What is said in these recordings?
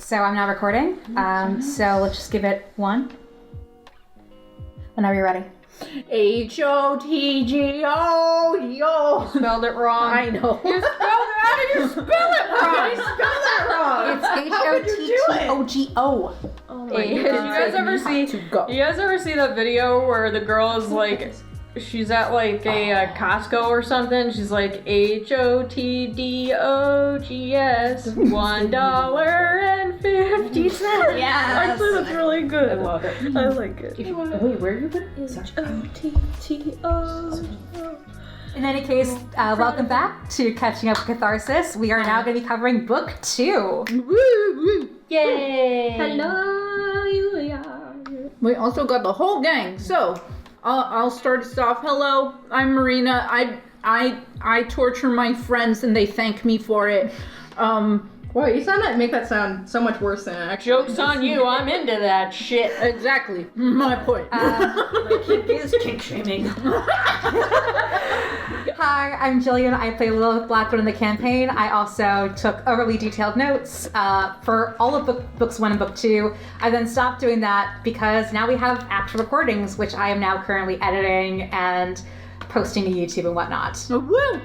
So I'm now recording. So let's just give it one. Whenever you're ready. H-O-T-G-O, yo. You spelled it wrong. I know. You spelled it. How did you spell it wrong? I spelled that wrong. It's H-O-T-T-O-G-O. Oh my God. You guys ever see that video where the girl is like, she's at like a Costco or something? She's like H-O-T-D-O-G-S $1.50. Yeah. Actually, that's really good. I love it. I like it. Wait, where are you putting it? H-O-T-T-O. In any case, welcome back to Catching Up with Catharsis. We are now going to be covering book 2. Woo! Yay! Hello, we also got the whole gang. So, I'll start us off. Hello, I'm Marina. I torture my friends and they thank me for it. Wow, you make that sound so much worse than it actually Joke's on you, I'm into that shit. Exactly, my point. is kink shaming. Hi, I'm Jillian. I play Lilith Blackwood in the campaign. I also took overly detailed notes for all of books 1 and book 2. I then stopped doing that because now we have actual recordings, which I am now currently editing and posting to YouTube and whatnot. Woo!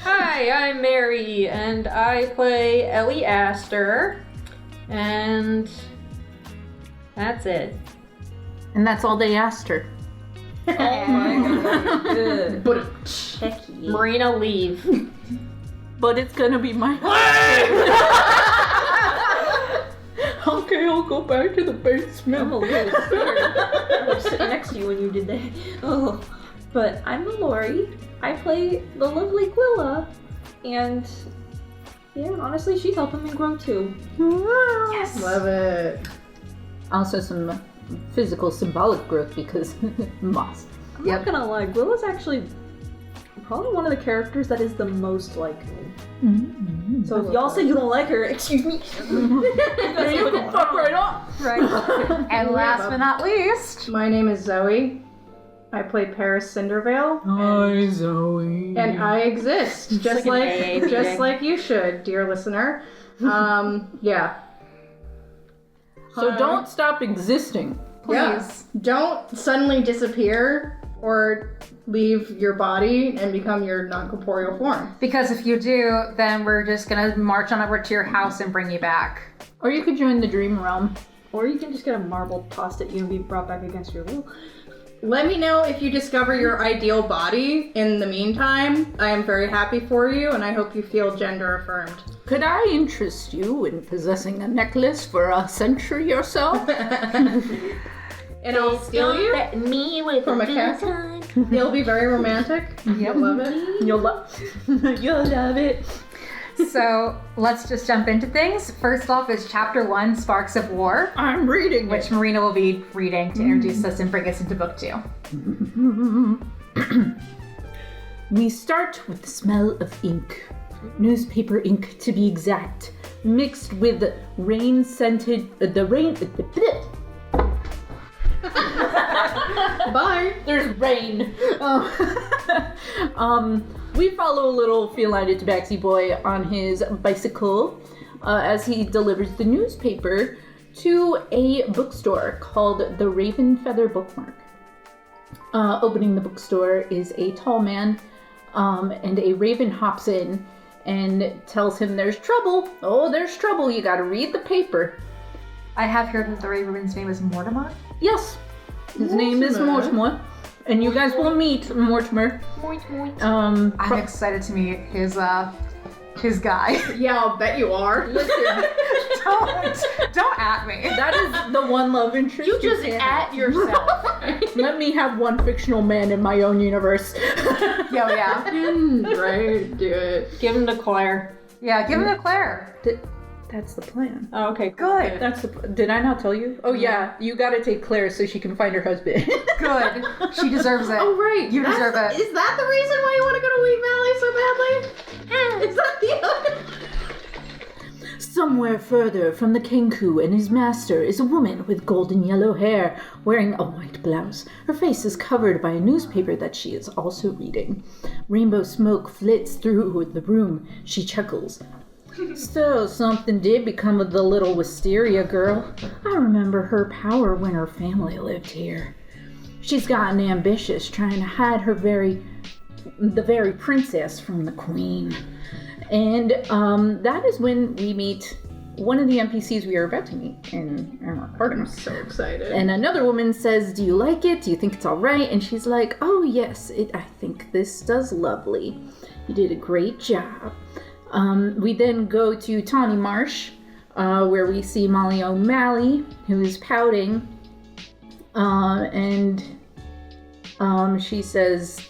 Hi, I'm Mary, and I play Aster, and that's it. And that's all they asked her. Oh my god. But Marina, leave. But it's gonna be my Okay, I'll go back to the basement. I'm a little scared. I was sitting next to you when you did that. Oh. But I'm Milori. I play the lovely Gwilla. And yeah, honestly, she's helping me grow too. Yes! love it. Also some physical symbolic growth because moss. I'm not gonna lie, Gwilla's actually probably one of the characters that is the most like me. Mm-hmm. So if y'all say you don't like her, excuse me. You can fuck right off. Right. And last but not least... My name is Zoe. I play Paeris Cindervale. Hi, Zoe. And I exist, just like like you should, dear listener. Yeah. So don't stop existing. Please. Yeah. Don't suddenly disappear or leave your body and become your non-corporeal form. Because if you do, then we're just going to march on over to your house and bring you back. Or you could join the dream realm. Or you can just get a marble tossed at you and be brought back against your will. Let me know if you discover your ideal body. In the meantime, I am very happy for you, and I hope you feel gender affirmed. Could I interest you in possessing a necklace for a century or so? And I'll steal you me with from a castle. It'll be very romantic. You'll love it. You'll love it. So let's just jump into things. First off is Chapter 1, Sparks of War. I'm reading which Marina will be reading to introduce us and bring us into book 2. We start with the smell of ink. Newspaper ink, to be exact. Mixed with rain-scented... Bye. There's rain. We follow a little feline tabaxi boy on his bicycle as he delivers the newspaper to a bookstore called the Raven Feather Bookmark. Opening the bookstore is a tall man, and a raven hops in and tells him there's trouble. Oh, there's trouble. You gotta read the paper. I have heard that the Raven's name is Mortimer. Yes. His name is Mortimer. And you guys will meet Mortimer. I'm excited to meet his guy. Yeah, I'll bet you are. Listen, don't at me. that is the one love interest. You just at yourself. Let me have one fictional man in my own universe. Yo, yeah. Right, do it. Give him to Claire. Yeah, give him to Claire. That's the plan. Oh, okay. Good. Did I not tell you? Oh yeah, you gotta take Claire so she can find her husband. Good. She deserves it. Oh, right. You deserve it. Is that the reason why you want to go to Wheat Valley so badly? Is that the other... Somewhere further from the Kenku and his master is a woman with golden yellow hair, wearing a white blouse. Her face is covered by a newspaper that she is also reading. Rainbow smoke flits through the room. She chuckles. So, something did become of the little Wisteria girl. I remember her power when her family lived here. She's gotten ambitious, trying to hide the very princess from the queen. And that is when we meet one of the NPCs we are about to meet in our recording. I'm so excited. And another woman says, do you like it? Do you think it's all right? And she's like, oh yes, I think this does lovely. You did a great job. We then go to Tawny Marsh, where we see Molly O'Malley, who is pouting. And she says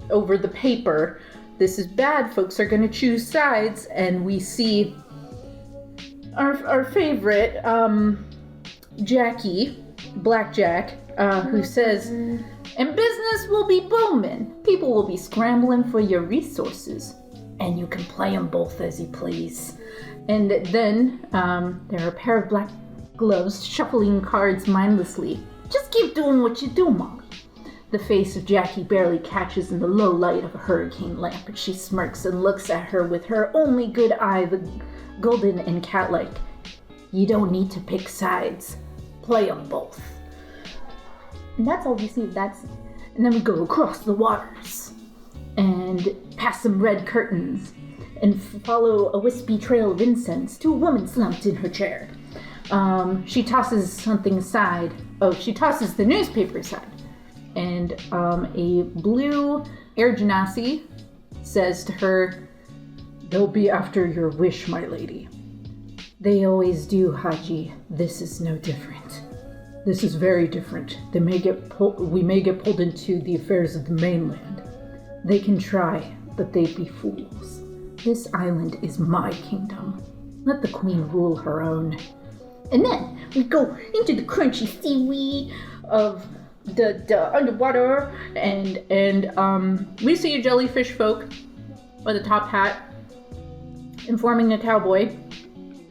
over the paper, this is bad, folks are going to choose sides. And we see our favorite, Jackie, Blackjack, who says, and business will be booming. People will be scrambling for your resources. And you can play them both as you please. And then there are a pair of black gloves shuffling cards mindlessly. Just keep doing what you do, Molly. The face of Jackie barely catches in the low light of a hurricane lamp, and she smirks and looks at her with her only good eye, the golden and cat-like. You don't need to pick sides. Play them both. And that's all we see of that scene. And then we go across the waters and past some red curtains and follow a wispy trail of incense to a woman slumped in her chair. She tosses something aside. Oh, she tosses the newspaper aside. And a blue air genasi says to her, they'll be after your wish, my lady. They always do, Haji. This is no different. This is very different. We may get pulled into the affairs of the mainland. They can try, but they'd be fools. This island is my kingdom. Let the queen rule her own. And then we go into the crunchy seaweed of the underwater, and we see a jellyfish folk with a top hat informing a cowboy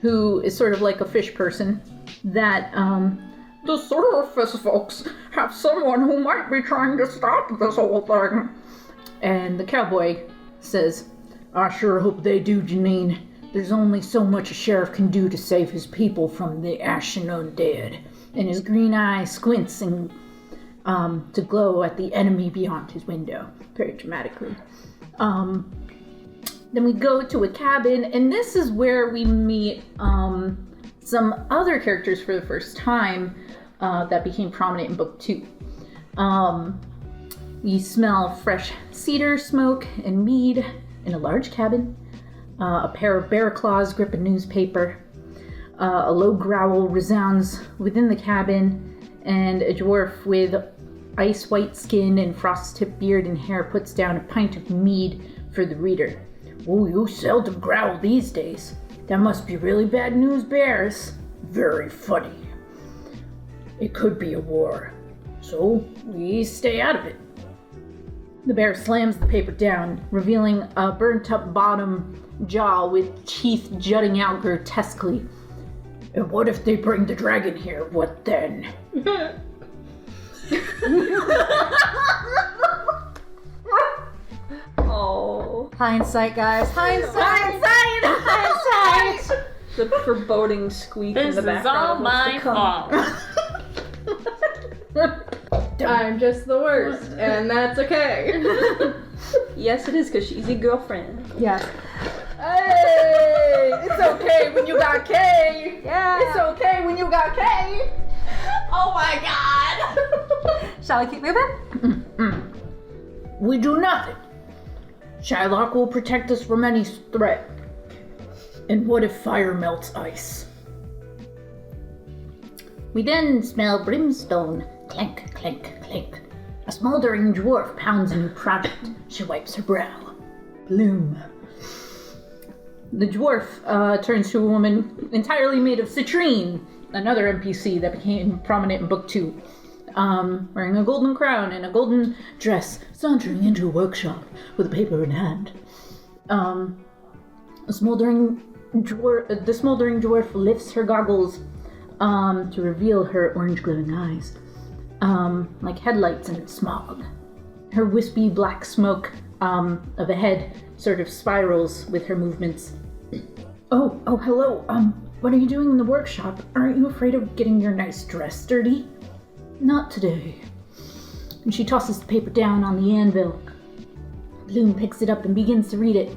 who is sort of like a fish person that the surface folks have someone who might be trying to stop this whole thing. And the cowboy says, I sure hope they do, Janine. There's only so much a sheriff can do to save his people from the ashen undead. And his green eye squints and to glow at the enemy beyond his window, very dramatically. Then we go to a cabin, and this is where we meet some other characters for the first time that became prominent in book 2. You smell fresh cedar smoke and mead in a large cabin. A pair of bear claws grip a newspaper. A low growl resounds within the cabin, and a dwarf with ice-white skin and frost-tipped beard and hair puts down a pint of mead for the reader. Oh, you seldom growl these days. That must be really bad news, bears. Very funny. It could be a war, so we stay out of it. The bear slams the paper down, revealing a burnt-up bottom jaw with teeth jutting out grotesquely. And what if they bring the dragon here? What then? Oh. Hindsight, guys. Hindsight! The foreboding squeak in This the is background. all my fault. I'm just the worst, and that's okay. Yes, it is, because she's your girlfriend. Yes. Hey! It's okay when you got K! Yeah. It's okay when you got K! Oh my god! Shall we keep moving? We do nothing. Shylock will protect us from any threat. And what if fire melts ice? We then smell brimstone. Clank, clank, clank. A smoldering dwarf pounds a new project. She wipes her brow. Bloom. The dwarf turns to a woman entirely made of citrine, another NPC that became prominent in book 2. Wearing a golden crown and a golden dress, sauntering into a workshop with a paper in hand. The smoldering dwarf lifts her goggles to reveal her orange glowing eyes, like headlights in smog. Her wispy black smoke of a head sort of spirals with her movements. Oh, hello. What are you doing in the workshop? Aren't you afraid of getting your nice dress dirty? Not today. And she tosses the paper down on the anvil. Bloom picks it up and begins to read it.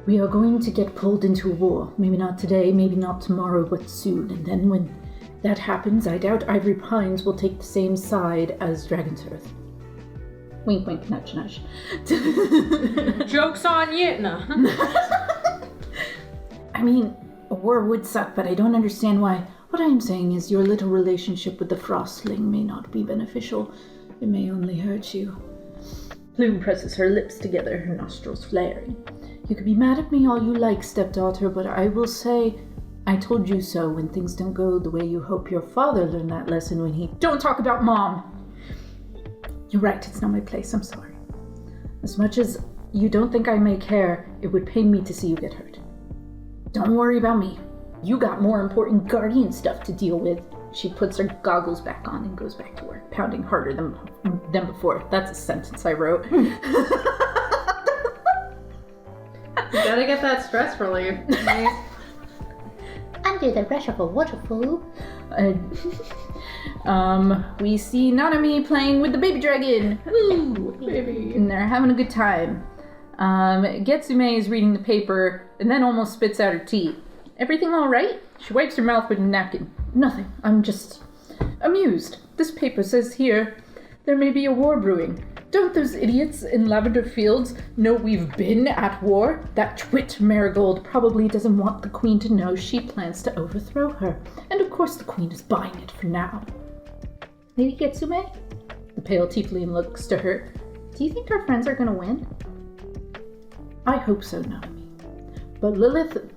We are going to get pulled into a war. Maybe not today, maybe not tomorrow, but soon. And then when that happens, I doubt Ivory Pines will take the same side as Dragon's Earth. Wink, wink, nudge, nudge. Joke's on you. No. I mean, a war would suck, but I don't understand why. What I am saying is your little relationship with the Frostling may not be beneficial. It may only hurt you. Bloom presses her lips together, her nostrils flaring. You can be mad at me all you like, stepdaughter, but I will say, I told you so when things don't go the way you hope. Your father learned that lesson when he... Don't talk about Mom! You're right, it's not my place, I'm sorry. As much as you don't think I may care, it would pain me to see you get hurt. Don't worry about me. You got more important guardian stuff to deal with. She puts her goggles back on and goes back to work, pounding harder than before. That's a sentence I wrote. You gotta get that stress relief. Under the rush of a waterfall. We see Nanami playing with the baby dragon. Woo! Baby. And they're having a good time. Getsume is reading the paper and then almost spits out her tea. Everything all right? She wipes her mouth with a napkin. Nothing. I'm just amused. This paper says here there may be a war brewing. Don't those idiots in Lavender Fields know we've been at war? That twit Marigold probably doesn't want the Queen to know she plans to overthrow her. And of course the Queen is buying it for now. Lady Getsume? The pale tiefling looks to her. Do you think our friends are going to win? I hope so, Nanami. But Lilith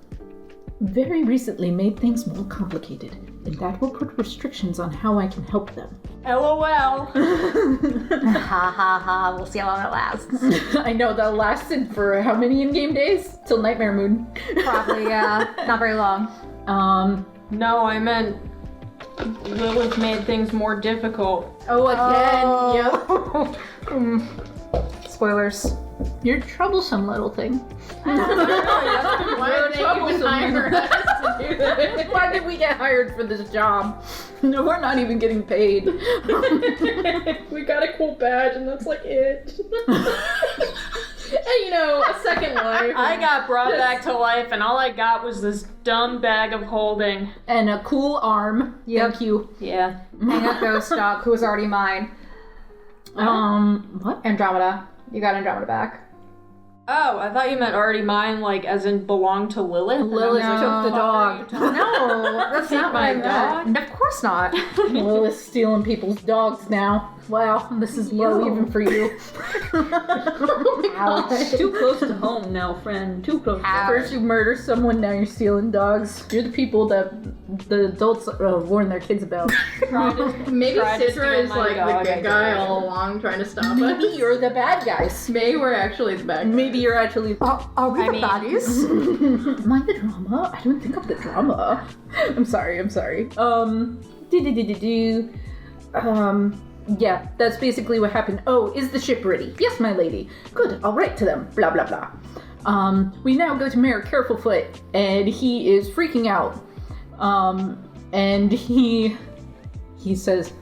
very recently made things more complicated, and that will put restrictions on how I can help them. LOL. Ha ha ha, we'll see how long it lasts. I know, that lasted for how many in-game days? Till Nightmare Moon. Probably, yeah. Not very long. No, I meant Lilith made things more difficult. Oh, again, yep. Spoilers. You're a troublesome little thing. Why did you even hire us to do this? Why did we get hired for this job? No, we're not even getting paid. We got a cool badge and that's like it. And you know, a second life. I got brought back to life and all I got was this dumb bag of holding. And a cool arm. Yep. Thank you. Yeah. And a ghost dog who was already mine. What? Andromeda. You got Andromeda back. Oh, I thought you meant already mine, like as in belonged to Lilith. Lilith And I was took the like, dog. No, that's not my what I meant. Of course not. Lilith's stealing people's dogs now. Wow, this is low even for you. Ouch. Too close to home now, friend. Too close. First you murder someone, now you're stealing dogs. You're the people that the adults warn their kids about. Maybe Tried to Sidra steal is my like dog, the I good guy did. all along trying to stop Maybe us. you're the bad guys. Maybe we're actually the bad guys. Maybe you're actually... Are we the baddies? Am I the drama? I don't think I'm the drama. I'm sorry. Yeah, that's basically what happened. Oh, is the ship ready? Yes, my lady. Good, I'll write to them. Blah, blah, blah. We now go to Mayor Carefulfoot, and he is freaking out. And he says,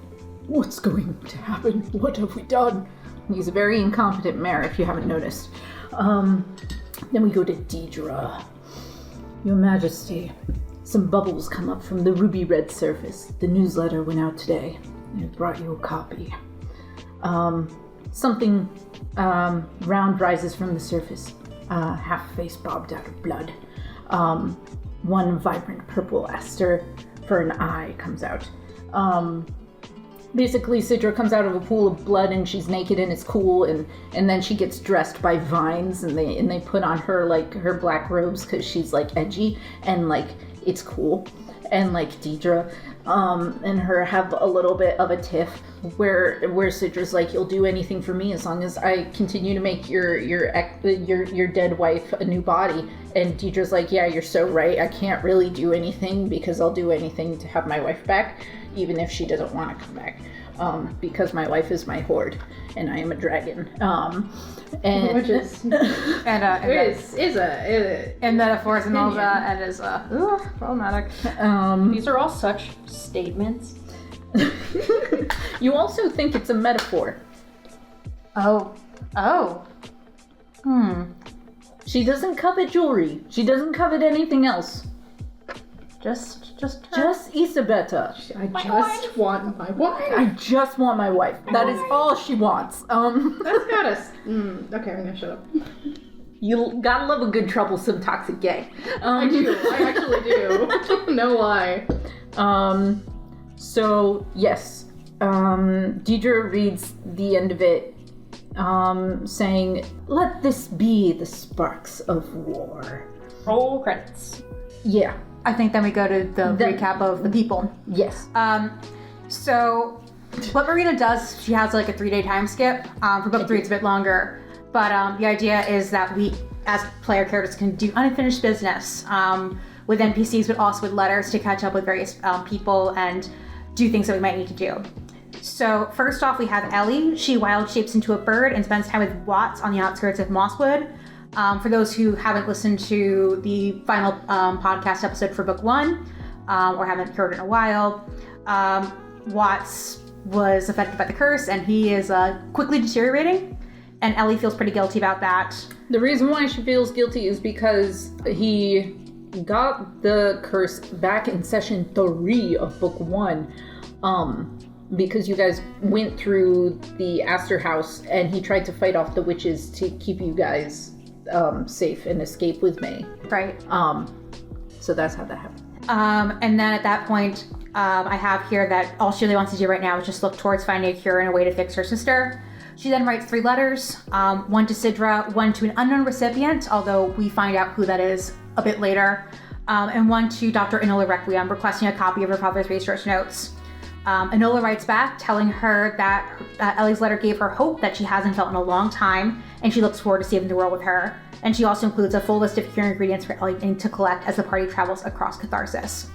what's going to happen? What have we done? He's a very incompetent mayor, if you haven't noticed. Then we go to Deidre. Your Majesty, some bubbles come up from the ruby red surface. The newsletter went out today. I brought you a copy. Something round rises from the surface, half face bobbed out of blood. One vibrant purple aster for an eye comes out. Basically, Sidra comes out of a pool of blood and she's naked and it's cool, and then she gets dressed by vines and they put on her like her black robes because she's like edgy and like it's cool. And like Deidre and her have a little bit of a tiff where Sidra's like, you'll do anything for me as long as I continue to make your dead wife a new body. And Deidre's like, yeah, you're so right. I can't really do anything because I'll do anything to have my wife back, even if she doesn't want to come back. because my wife is my horde, and I am a dragon. And Which is and metaphors and all that, and is problematic. These are all such statements. You also think it's a metaphor. Oh. She doesn't covet jewelry. She doesn't covet anything else. Just Isabetta. I just want my wife. I just want my wife. That is all she wants. That's got us. Okay, I'm gonna shut up. You gotta love a good troublesome toxic gay. I do. I actually do. No lie. So yes, Deidre reads the end of it, saying, "Let this be the sparks of war." Roll credits. Yeah. I think then we go to the recap of the people. Yes. So what Marina does, she has like a 3-day time skip. For book 3, it's a bit longer. But the idea is that we, as player characters, can do unfinished business with NPCs, but also with letters to catch up with various people and do things that we might need to do. So first off, we have Ellie. She wild shapes into a bird and spends time with Watts on the outskirts of Mosswood. For those who haven't listened to the final podcast episode for book 1 or haven't heard it in a while, Watts was affected by the curse and he is quickly deteriorating, and Ellie feels pretty guilty about that. The reason why she feels guilty is because he got the curse back in session 3 of book 1, because you guys went through the Aster house and he tried to fight off the witches to keep you guys safe and escape with May. Right. So that's how that happened. And then at that point, I have here that all she really wants to do right now is just look towards finding a cure and a way to fix her sister. She then writes 3 letters, one to Sidra, one to an unknown recipient, although we find out who that is a bit later, and one to Dr. Enola Requiem, requesting a copy of her father's research notes. Enola writes back telling her that Ellie's letter gave her hope that she hasn't felt in a long time, and she looks forward to saving the world with her. And she also includes a full list of curing ingredients for Ellie to collect as the party travels across Catharsis.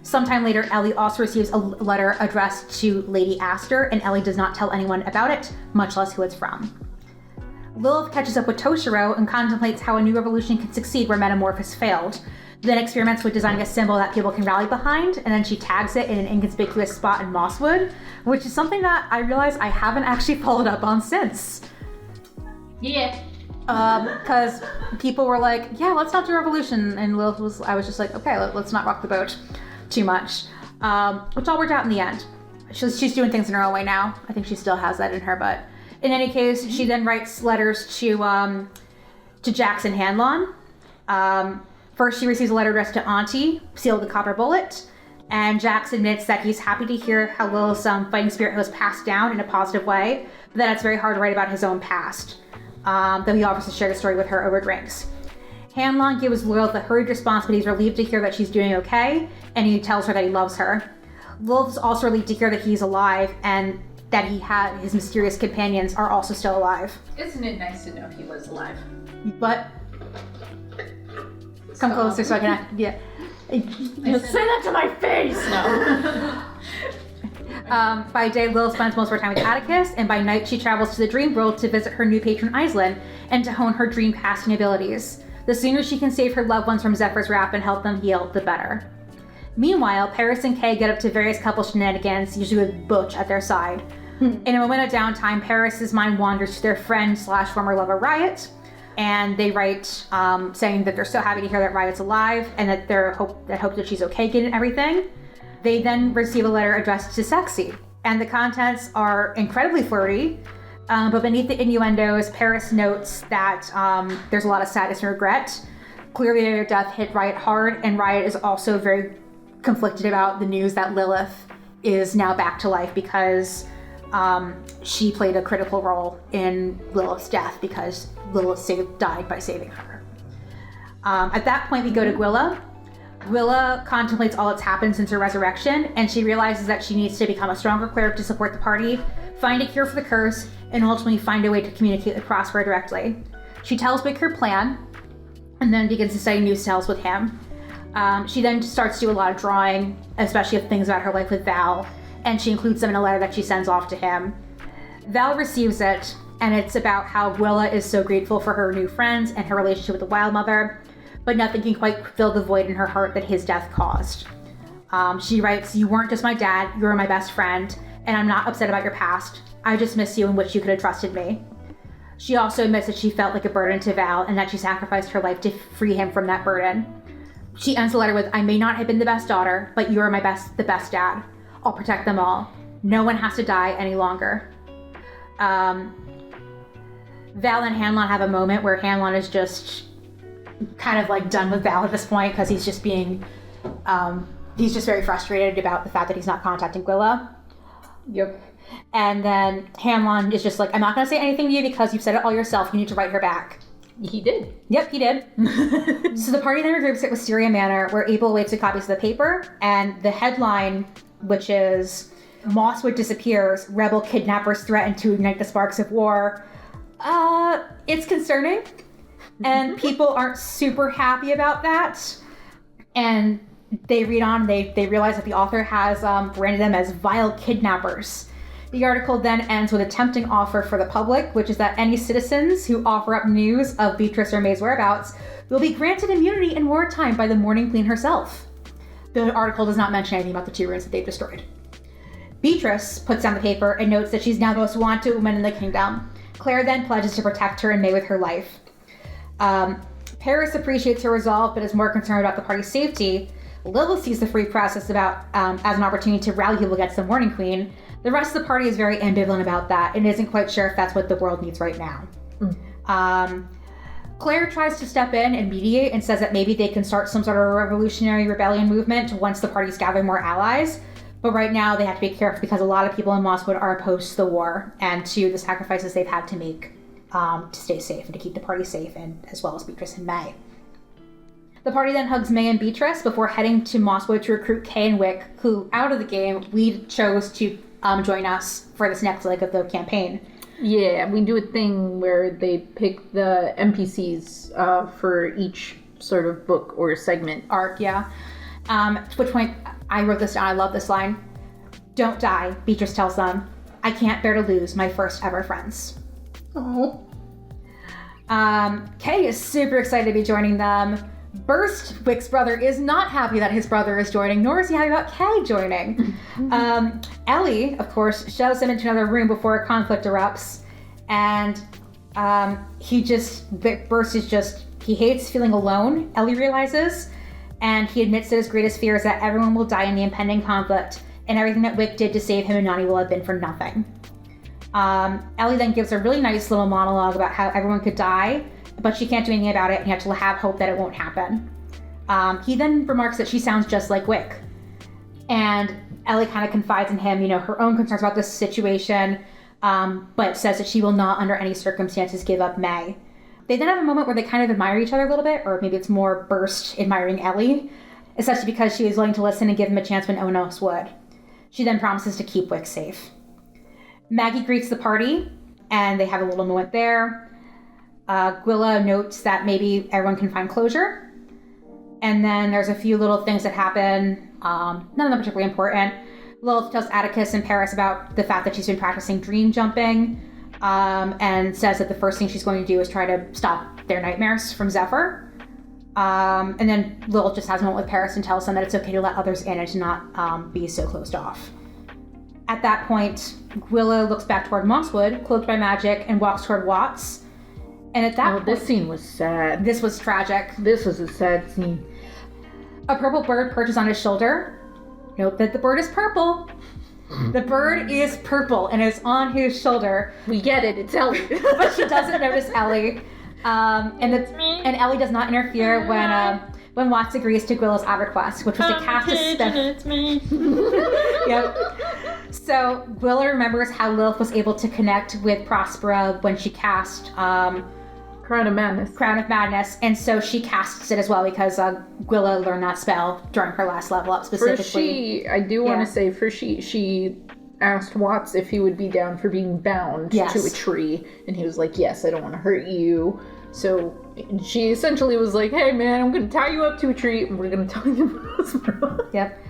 Sometime later, Ellie also receives a letter addressed to Lady Aster, and Ellie does not tell anyone about it, much less who it's from. Lilith catches up with Toshiro and contemplates how a new revolution can succeed where Metamorphosis failed, then experiments with designing a symbol that people can rally behind, and then she tags it in an inconspicuous spot in Mosswood, which is something that I realize I haven't actually followed up on since. Yeah. Because people were like, yeah, let's not do revolution, and I was just like, okay, let's not rock the boat too much. Which all worked out in the end. She's doing things in her own way now. I think she still has that in her, but in any case, she then writes letters to Jackson Hanlon. First, she receives a letter addressed to Auntie, sealed with a copper bullet, and Jax admits that he's happy to hear how Lilith's fighting spirit was passed down in a positive way, but that it's very hard to write about his own past, though he offers to share the story with her over drinks. Hanlon gives Lilith a hurried response, but he's relieved to hear that she's doing okay, and he tells her that he loves her. Lilith is also relieved to hear that he's alive, and that his mysterious companions are also still alive. Isn't it nice to know he was alive? But come closer so I can say that to my face! No. By day, Lilith spends most of her time with Atticus, and by night she travels to the dream world to visit her new patron Aislinn and to hone her dream casting abilities. The sooner she can save her loved ones from Zephyr's wrath and help them heal, the better. Meanwhile, Paeris and Kay get up to various couple shenanigans, usually with Butch at their side. In a moment of downtime, Paeris' mind wanders to their friend/former lover Riot, and they write saying that they're so happy to hear that Riot's alive and that they hope that she's okay getting everything. They then receive a letter addressed to Sexy, and the contents are incredibly flirty, but beneath the innuendos, Paeris notes that there's a lot of sadness and regret. Clearly their death hit Riot hard, and Riot is also very conflicted about the news that Lilith is now back to life because she played a critical role in Lilith's death because Lilith died by saving her. At that point, we go to Gwilla. Gwilla contemplates all that's happened since her resurrection, and she realizes that she needs to become a stronger cleric to support the party, find a cure for the curse, and ultimately find a way to communicate with Prospero directly. She tells Wick her plan, and then begins to study new spells with him. She then starts to do a lot of drawing, especially of things about her life with Val, and she includes them in a letter that she sends off to him. Val receives it, and it's about how Gwilla is so grateful for her new friends and her relationship with the Wild Mother, but nothing can quite fill the void in her heart that his death caused. She writes, "You weren't just my dad, you were my best friend, and I'm not upset about your past. I just miss you and wish you could have trusted me." She also admits that she felt like a burden to Val and that she sacrificed her life to free him from that burden. She ends the letter with, "I may not have been the best daughter, but you are the best dad. I'll protect them all. No one has to die any longer." Val and Hanlon have a moment where Hanlon is just kind of like done with Val at this point because he's just being, he's just very frustrated about the fact that he's not contacting Gwilla. Yep. And then Hanlon is just like, "I'm not going to say anything to you because you've said it all yourself. You need to write her back." He did. Yep, he did. So the party then regroups at Wisteria Manor, where Abel waits for copies of the paper, and the headline, which is "Mosswood disappears, rebel kidnappers threaten to ignite the sparks of war." It's concerning, and people aren't super happy about that. And they read on, they realize that the author has branded them as vile kidnappers. The article then ends with a tempting offer for the public, which is that any citizens who offer up news of Beatrice or May's whereabouts will be granted immunity in wartime by the Morning Queen herself. The article does not mention anything about the 2 runes that they've destroyed. Beatrice puts down the paper and notes that she's now the most wanted woman in the kingdom. Claire then pledges to protect her and May with her life. Paeris appreciates her resolve, but is more concerned about the party's safety. Lilith sees the free press as an opportunity to rally people against the Morning Queen. The rest of the party is very ambivalent about that and isn't quite sure if that's what the world needs right now. Claire tries to step in and mediate and says that maybe they can start some sort of revolutionary rebellion movement once the parties gather more allies. But right now they have to be careful because a lot of people in Mosswood are opposed to the war and to the sacrifices they've had to make to stay safe and to keep the party safe, and as well as Beatrice and May. The party then hugs May and Beatrice before heading to Mosswood to recruit Kay and Wick, who, out of the game, we chose to join us for this next leg of the campaign. Yeah, we do a thing where they pick the NPCs for each sort of book or segment. Arc, yeah. To which point, I wrote this down, I love this line. "Don't die," Beatrice tells them. "I can't bear to lose my first ever friends." Oh. Kay is super excited to be joining them. Burst, Wick's brother, is not happy that his brother is joining, nor is he happy about Kay joining. Ellie, of course, shoves him into another room before a conflict erupts, and Burst is just, he hates feeling alone, Ellie realizes, and he admits that his greatest fear is that everyone will die in the impending conflict, and everything that Wick did to save him and Nani will have been for nothing. Ellie then gives a really nice little monologue about how everyone could die, but she can't do anything about it, and you have to have hope that it won't happen. He then remarks that she sounds just like Wick. And Ellie kind of confides in him, her own concerns about this situation, but says that she will not under any circumstances give up May. They then have a moment where they kind of admire each other a little bit, or maybe it's more Burst admiring Ellie, especially because she was willing to listen and give him a chance when no one else would. She then promises to keep Wick safe. Maggie greets the party, and they have a little moment there. Gwilla notes that maybe everyone can find closure. And then there's a few little things that happen, none of them particularly important. Lilith tells Atticus and Paeris about the fact that she's been practicing dream jumping, and says that the first thing she's going to do is try to stop their nightmares from Zephyr. And then Lilith just has a moment with Paeris and tells them that it's okay to let others in and to not be so closed off. At that point, Gwilla looks back toward Mosswood, cloaked by magic, and walks toward Watts. And at that point, this scene was sad. This was tragic. This was a sad scene. A purple bird perches on his shoulder. Note that the bird is purple. The bird is purple and is on his shoulder. We get it, it's Ellie. But she doesn't notice Ellie. And Ellie does not interfere when Watts agrees to Gwilla's odd request, which was to cast a spell. It's me. Yep. So Gwilla remembers how Lilith was able to connect with Prospera when she cast Crown of Madness. And so she casts it as well because Gwilla learned that spell during her last level up specifically. She asked Watts if he would be down for being bound to a tree, and he was like, yes, I don't want to hurt you. So she essentially was like, hey man, I'm going to tie you up to a tree, and we're going to tell you Prospera. Yep.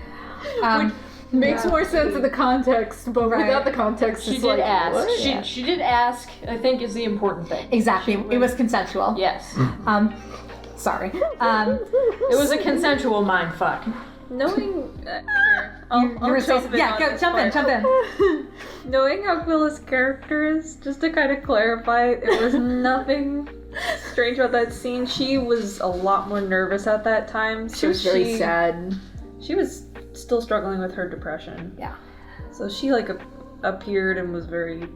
Makes more sense in the context, but without the context, She it's did like, ask. what? She did ask, I think, is the important thing. Exactly. It was consensual. Yes. Sorry. It was a consensual mindfuck. Knowing I'll jump in. Knowing how Gwilla's character is, just to kind of clarify, there was nothing strange about that scene. She was a lot more nervous at that time. She was very sad. She was still struggling with her depression. Yeah. So she like appeared and was very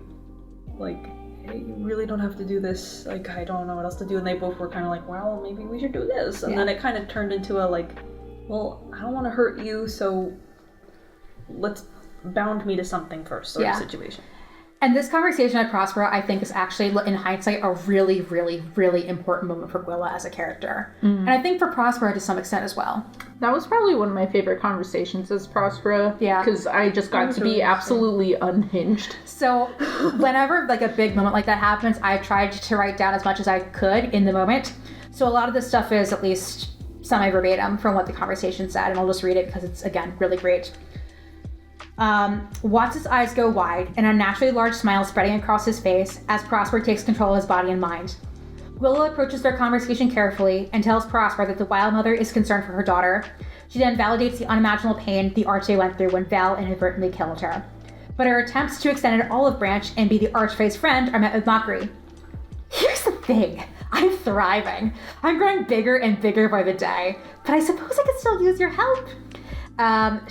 like, hey, you really don't have to do this. Like, I don't know what else to do. And they both were kind of like, well, maybe we should do this. And then it kind of turned into a like, well, I don't want to hurt you, so let's bound me to something first sort of situation. And this conversation at Prospera, I think, is actually, in hindsight, a really, really, really important moment for Gwilla as a character. And I think for Prospera to some extent as well. That was probably one of my favorite conversations as Prospera. Yeah. Because I just got to be absolutely unhinged. So whenever like a big moment like that happens, I tried to write down as much as I could in the moment. So a lot of this stuff is at least semi-verbatim from what the conversation said, and I'll just read it because it's, again, really great. Watts' eyes go wide, an unnaturally large smile spreading across his face as Prosper takes control of his body and mind. Gwilla approaches their conversation carefully and tells Prosper that the Wild Mother is concerned for her daughter. She then validates the unimaginable pain the Archfey went through when Val inadvertently killed her. But her attempts to extend an olive branch and be the Archfey's friend are met with mockery. Here's the thing. I'm thriving. I'm growing bigger and bigger by the day, but I suppose I could still use your help.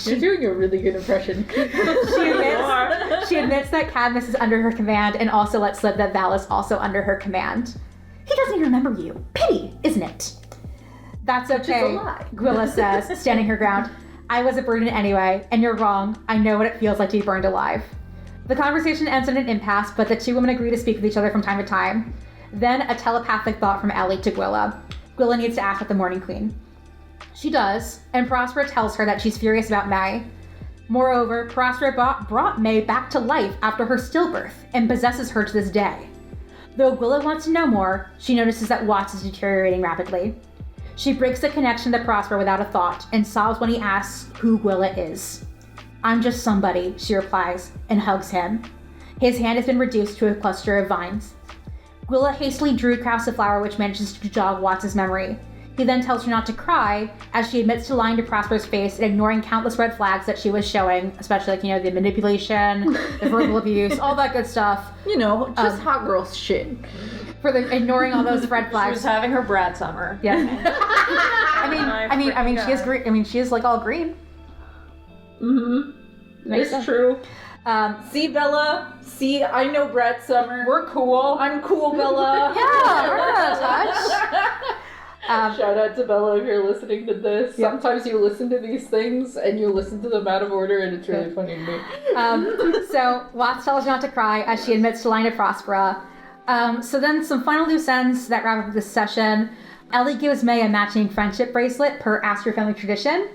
You're doing a really good impression. She admits that Cadmus is under her command and also lets slip that Val is also under her command. He doesn't even remember you. Pity, isn't it? That's okay, Gwilla says, standing her ground. I was a burden anyway, and you're wrong. I know what it feels like to be burned alive. The conversation ends in an impasse, but the two women agree to speak with each other from time to time. Then a telepathic thought from Ellie to Gwilla. Gwilla needs to ask about the Morning Queen. She does, and Prospera tells her that she's furious about May. Moreover, Prospera brought May back to life after her stillbirth and possesses her to this day. Though Gwilla wants to know more, she notices that Watts is deteriorating rapidly. She breaks the connection to Prospera without a thought and sobs when he asks who Gwilla is. I'm just somebody, she replies, and hugs him. His hand has been reduced to a cluster of vines. Gwilla hastily crafts a flower which manages to jog Watts' memory. He then tells her not to cry, as she admits to lying to Prospera's face and ignoring countless red flags that she was showing, especially like, the manipulation, the verbal abuse, all that good stuff. Just hot girl shit. For ignoring all those red flags. She was having her brat summer. Yeah. I mean, she is green. I mean, she is like all green. Mm-hmm. It's true. See, Bella? See, I know Brad Summer. We're cool. I'm cool, Bella. Yeah, we're not touch. Shout out to Bella if you're listening to this. Yep. Sometimes you listen to these things and you listen to them out of order, and it's really funny to me. So Watts tells her not to cry as she admits to lying to Prospera. So then some final loose ends that wrap up this session. Ellie gives May a matching friendship bracelet per Aster family tradition.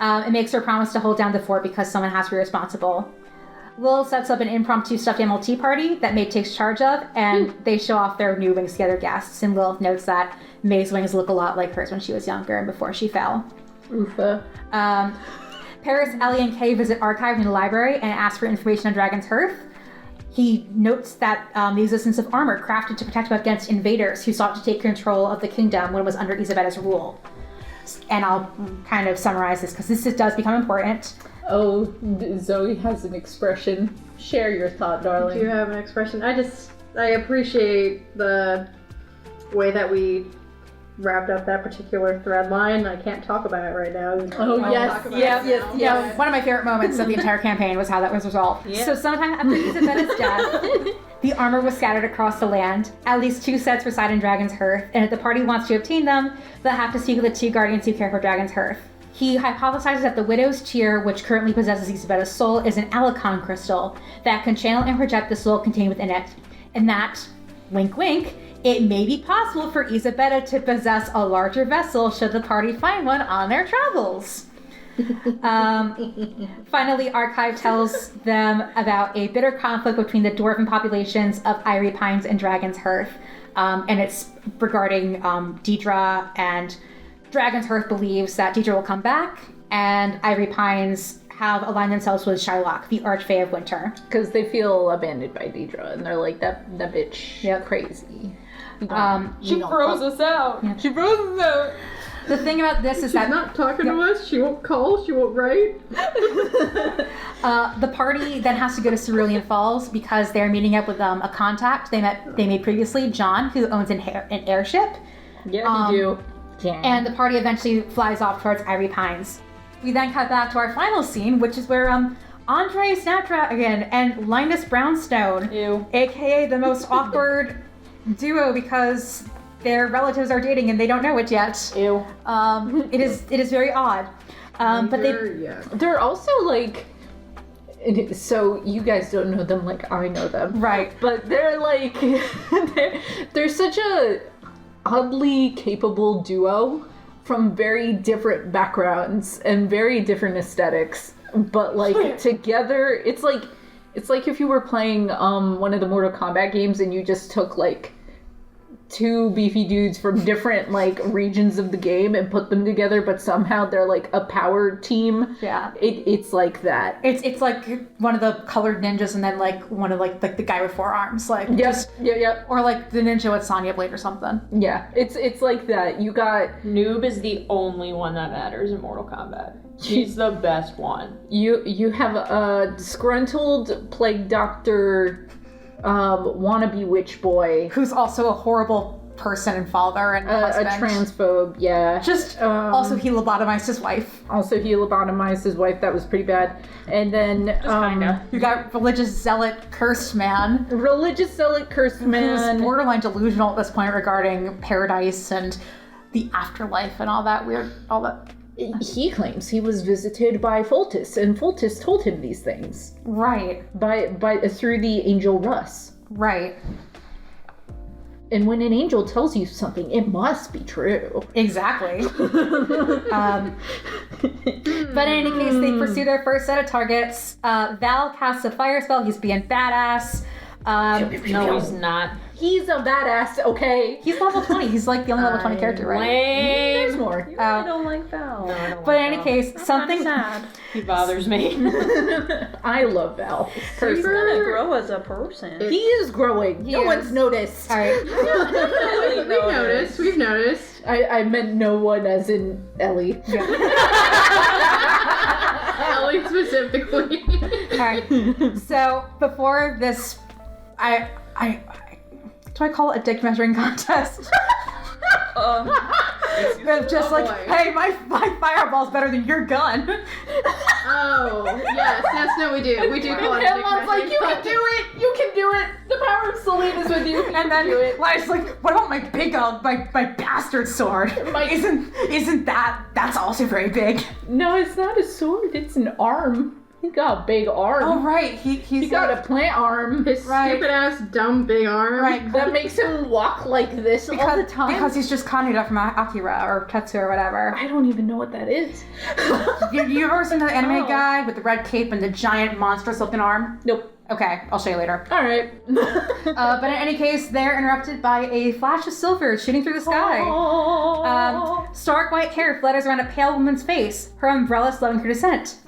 It makes her promise to hold down the fort because someone has to be responsible. Lilith sets up an impromptu stuffed animal tea party that May takes charge of, and they show off their new Wings Together guests, and Lilith notes that May's wings look a lot like hers when she was younger and before she fell. Oofa. Paris, Ellie, and Kay visit archive in the library and ask for information on Dragon's Hearth. He notes that the existence of armor crafted to protect them against invaders who sought to take control of the kingdom when it was under Isabetta's rule. And I'll kind of summarize this because this does become important. Oh, Zoe has an expression. Share your thought, darling. Do you have an expression? I appreciate the way that we wrapped up that particular thread line. I can't talk about it right now. Oh, yes. One of my favorite moments of the entire campaign was how that was resolved. Yeah. So sometime after Isabetta's death, the armor was scattered across the land. At least 2 sets reside in Dragon's Hearth, and if the party wants to obtain them, they'll have to speak with the 2 guardians who care for Dragon's Hearth. He hypothesizes that the Widow's Tear, which currently possesses Isabetta's soul, is an Alicon crystal that can channel and project the soul contained within it. And that, wink wink, it may be possible for Isabetta to possess a larger vessel should the party find one on their travels. Finally, Archive tells them about a bitter conflict between the dwarven populations of Irie Pines and Dragon's Hearth. And it's regarding Deidre, and Dragon's Hearth believes that Deidre will come back, and Irie Pines have aligned themselves with Shylock, the Archfey of Winter. Because they feel abandoned by Deidre, and they're like, that bitch crazy. She froze us out. Yeah. She froze us out. The thing about this is She's that not talking to us. She won't call. She won't write. the party then has to go to Cerulean Falls because they're meeting up with a contact they made previously, John, who owns an airship. Yeah, you do. Yeah. And the party eventually flies off towards Ivory Pines. We then cut back to our final scene, which is where Andre Snapdragon and Linus Brownstone, aka the most awkward duo because their relatives are dating and they don't know it yet. Ew. It is very odd. But they're also like, so you guys don't know them like I know them, right? But they're like, they're such a oddly capable duo from very different backgrounds and very different aesthetics. But like together, it's like if you were playing one of the Mortal Kombat games and you just took like two beefy dudes from different like regions of the game and put them together, but somehow they're like a power team. Yeah, it's like that. It's like one of the colored ninjas and then like one of like the guy with 4 arms, like or like the ninja with Sonya Blade or something. Yeah, it's like that. You got Noob is the only one that matters in Mortal Kombat. He's the best one. You have a disgruntled plague doctor. Wannabe witch boy who's also a horrible person and father and husband. A transphobe, yeah. Just also he lobotomized his wife. That was pretty bad. And then you got religious zealot cursed man. Who's borderline delusional at this point regarding paradise and the afterlife and all that. He claims he was visited by Foltis, and Foltis told him these things. Right. By through the angel Russ. Right. And when an angel tells you something, it must be true. Exactly. But in any case, they pursue their first set of targets. Val casts a fire spell. He's being badass. No, he's not. He's a badass, okay? He's level 20. He's like the only level 20 character, right? There's more. You really don't like Val. No, I don't but like in any Val. case, I'm something... sad. He bothers me. I love Val. He's gonna grow as a person. He is growing. No one's noticed. All right. We've noticed. I meant no one as in Ellie. Yeah. Ellie specifically. All right. So before this, do I call it a dick measuring contest? Just like, hey, my fireball's better than your gun. Oh, yes, no, we do. We do call it a dick Everyone's like, you can do it. You can do it. The power of Celine is with you. And then Life's like, what about my big my bastard sword? Isn't that's also very big? No, it's not a sword. It's an arm. He got a big arm. Oh right, he got a plant arm. His stupid ass dumb big arm. Right. That makes him walk like this all the time. Because he's just Kaneda from Akira or Tetsu or whatever. I don't even know what that is. You ever seen the anime guy with the red cape and the giant monstrous looking arm? Nope. Okay, I'll show you later. All right. But in any case, they're interrupted by a flash of silver shooting through the sky. Stark white hair flutters around a pale woman's face, her umbrella slowing her descent.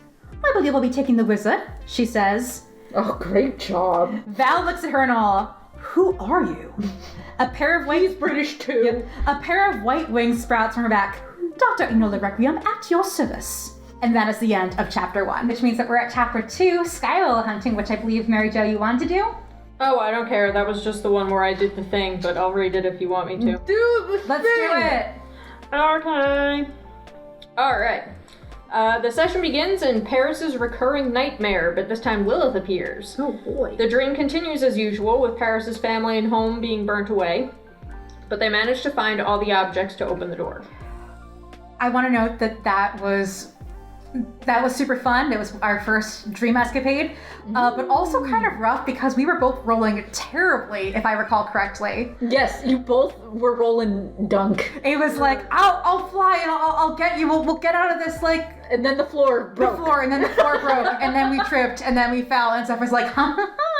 I believe I'll be taking the wizard, she says. Oh, great job. Val looks at her in awe. Who are you? A pair of white... He's British too. Yep, a pair of white wings sprouts from her back. Dr. Enola Requiem, at your service. And that is the end of chapter 1, which means that we're at chapter 2, Skywell hunting, which I believe, Mary Jo, you wanted to do? Oh, I don't care. That was just the one where I did the thing, but I'll read it if you want me to. Let's do it. Okay. Alright. The session begins in Paeris' recurring nightmare, but this time Lilith appears. Oh boy. The dream continues as usual, with Paeris' family and home being burnt away, but they manage to find all the objects to open the door. I want to note that was super fun. It was our first dream escapade, but also kind of rough because we were both rolling terribly, if I recall correctly. Yes, you both were rolling dunk. It was like, I'll fly and I'll get you. We'll get out of this, like... And then the floor broke. And then the floor broke, and then we tripped, and then we fell, and Zephyr's like, ha ha ha.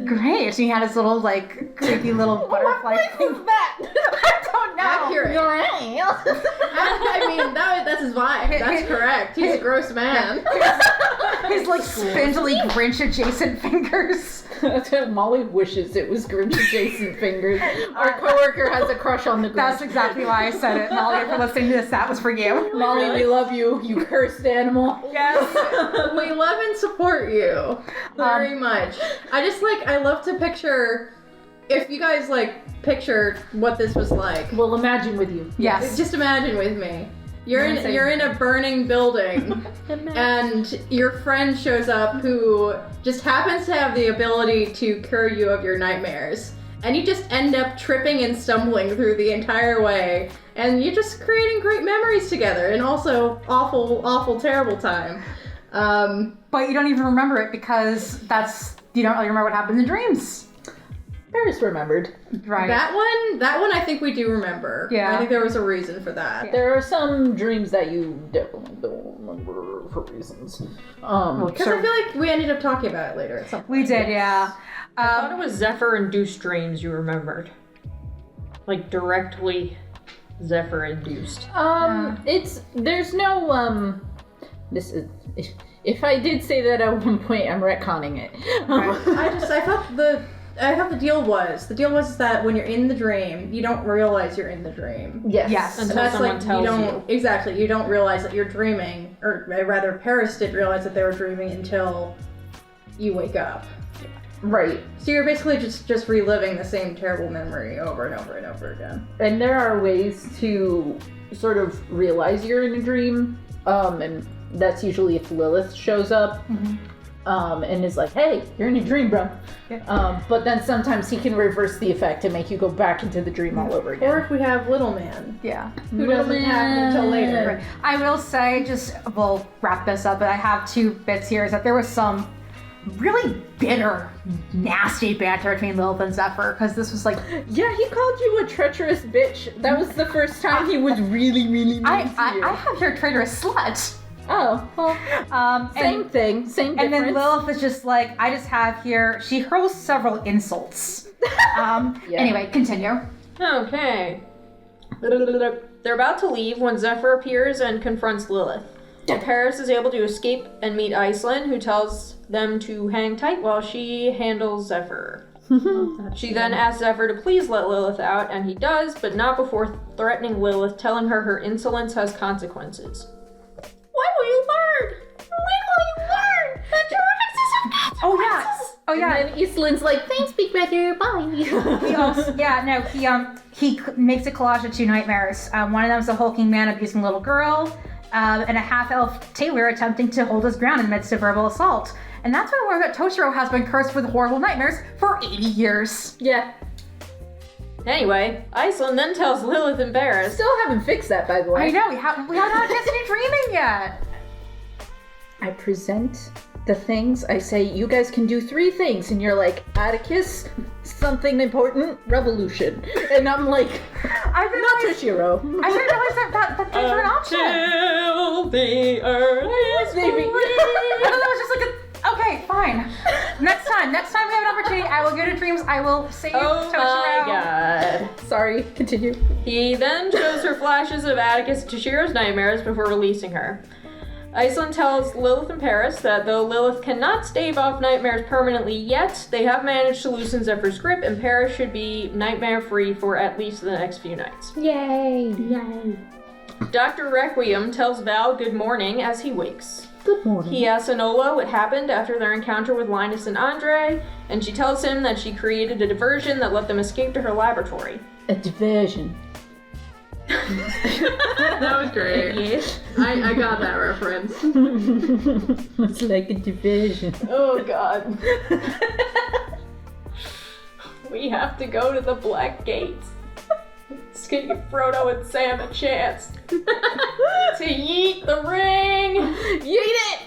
Great. And he had his little, like, creepy little butterfly thing. What's that? I don't know. Accurate. I mean, that's his vibe. That's correct. He's a gross man. His, like, spindly Grinch-adjacent fingers. That's what Molly wishes it was Grinch-adjacent fingers. Our coworker has a crush on the Grinch. That's exactly why I said it. Molly, if you're listening to this, that was for you. Molly, we love you, you cursed animal. Yes. We love and support you very much. I love to picture, if you guys, like, picture what this was like. We'll imagine with you. Yes. Just imagine with me. You're in a burning building, and your friend shows up who just happens to have the ability to cure you of your nightmares. And you just end up tripping and stumbling through the entire way, and you're just creating great memories together, and also awful, terrible time. But you don't even remember it because you don't really remember what happened in dreams. Paeris remembered. Right. That one I think we do remember. Yeah. I think there was a reason for that. There are some dreams that you definitely don't remember for reasons. Because I feel like we ended up talking about it later at some point. We did, yeah. I thought it was Zephyr-induced dreams you remembered. Like, directly Zephyr-induced. There's no, this is, if I did say that at one point, I'm retconning it. I thought the deal was that when you're in the dream, you don't realize you're in the dream. Yes. Until someone tells you. Exactly, you don't realize that you're dreaming, or rather, Paeris didn't realize that they were dreaming until you wake up. Right. So you're basically just reliving the same terrible memory over and over and over again. And there are ways to sort of realize you're in a dream, and that's usually if Lilith shows up. Mm-hmm. And is like, hey, you're in a dream, bro. Yeah. But then sometimes he can reverse the effect and make you go back into the dream all over again. Or if we have Little Man, Yeah. who doesn't happen until later. I will say, we'll wrap this up, but I have 2 bits here, is that there was some really bitter, nasty banter between Lilith and Zephyr, because this was like... Yeah, he called you a treacherous bitch. That was the first time he was really, really mean to you. I have here traitorous slut. Oh, well, same thing, same difference. And then Lilith is just like, I just have here, she hurls several insults. Anyway, continue. Okay. They're about to leave when Zephyr appears and confronts Lilith. Paeris is able to escape and meet Iceland, who tells them to hang tight while she handles Zephyr. She then asks Zephyr to please let Lilith out, and he does, but not before threatening Lilith, telling her insolence has consequences. When will you learn? When will you learn that your exes have consequences? Oh yeah. And then Eastland's like, thanks, big brother, bye. He makes a collage of 2 nightmares. One of them is a hulking man abusing a little girl, and a half-elf tailor attempting to hold his ground in the midst of verbal assault. And that's when we learn that Toshiro has been cursed with horrible nightmares for 80 years. Yeah. Anyway, Iceland then tells Lilith and Paeris. Still haven't fixed that, by the way. I know, we haven't had a chance to do dreaming yet. I present the things, I say, you guys can do 3 things, and you're like, Atticus, something important, revolution. And I'm like, I didn't not realize, Toshiro. I didn't realize that things were an option. Until the earth is Baby. I thought that was just like okay, fine. Next time we have an opportunity, I will go to dreams, I will save Oh Toshiro. my god. Sorry, continue. He then shows her flashes of Atticus and Toshiro's nightmares before releasing her. Iceland tells Lilith and Paeris that though Lilith cannot stave off nightmares permanently yet, they have managed to loosen Zephyr's grip, and Paeris should be nightmare-free for at least the next few nights. Yay. Dr. Requiem tells Val good morning as he wakes. Good morning. He asks Enola what happened after their encounter with Linus and Andre, and she tells him that she created a diversion that let them escape to her laboratory. A diversion. That was great. Yes. I got that reference. It's like a diversion. Oh god. We have to go to the Black Gates. Let's give Frodo and Sam a chance to yeet the ring. Yeet it!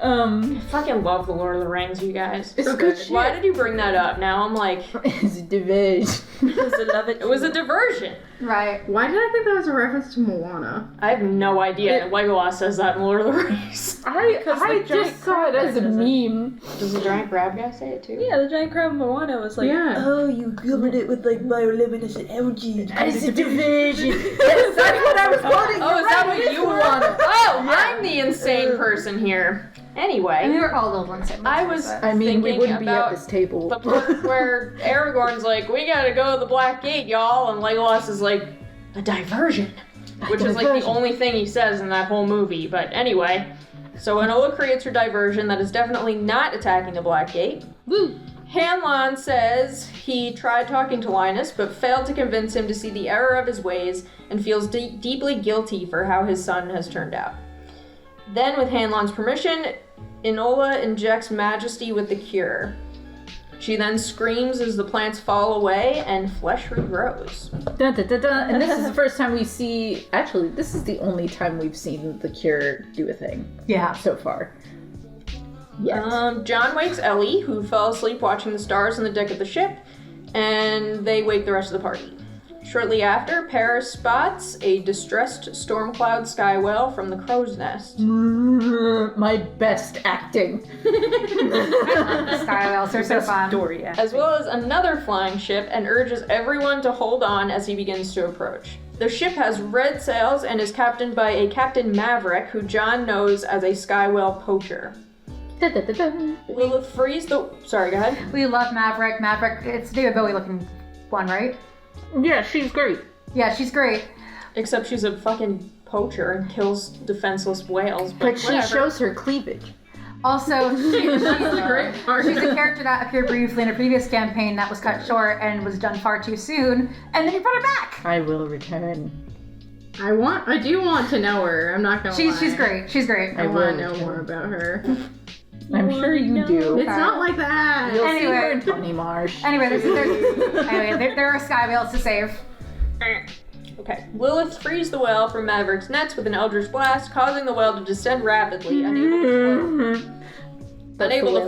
I fucking love the Lord of the Rings, you guys. It's good shit. Why did you bring that up? Now I'm like, It's a division. it was a diversion. Right. Why did I think that was a reference to Moana? I have no idea. Legolas says that in Lord of the Rings. I just saw it as a meme. Does the giant crab guy say it too? Yeah, the giant crab Moana was like, Yeah. oh, you covered it with like bioluminescent algae. It's a division. Yes, that's what I was quoting. Oh, is that what you were? Oh, Yeah. I'm the insane person here. Anyway. And we were all little ones. I was I mean, we thinking wouldn't be at about this table. the part where Aragorn's like, we gotta go to the Black Gate, y'all, and Legolas is like, a diversion. Which is like the only thing he says in that whole movie. But anyway, so Enola creates her diversion that is definitely not attacking the Black Gate. Woo. Hanlon says he tried talking to Linus, but failed to convince him to see the error of his ways and feels deeply guilty for how his son has turned out. Then, with Hanlon's permission, Enola injects Majesty with the cure. She then screams as the plants fall away and flesh regrows. Dun, dun, dun, dun. And this is the first time we see. Actually, this is the only time we've seen the cure do a thing Yeah. so far. Yes. John wakes Ellie, who fell asleep watching the stars on the deck of the ship, and they wake the rest of the party. Shortly after, Paeris spots a distressed Stormcloud sky whale from the crow's nest. My best acting. Sky whales are so fun. Story, yeah. As well as another flying ship, and urges everyone to hold on as he begins to approach. The ship has red sails and is captained by a Captain Maverick, who John knows as a sky whale poacher. Dun, dun, dun, dun. Lilith frees the... Sorry, go ahead. We love Maverick. Maverick, it's David Bowie looking one, right? Yeah, she's great. Yeah, she's great. Except she's a fucking poacher and kills defenseless whales, But she whatever. shows her cleavage. Also, she's a great part. She's a character that appeared briefly in a previous campaign that was cut short and was done far too soon, and then you brought her back. I will return. I do want to know her. I'm not gonna lie. She's great. She's great. I I want will to know return. more about her. I'm sure you do. It's not like that. You'll see Anyway. her in Tony Marsh. Anyway, there are sky whales to save. Okay. Lilith frees the whale from Maverick's nets with an Eldritch Blast, causing the whale to descend rapidly, unable to float. Unable to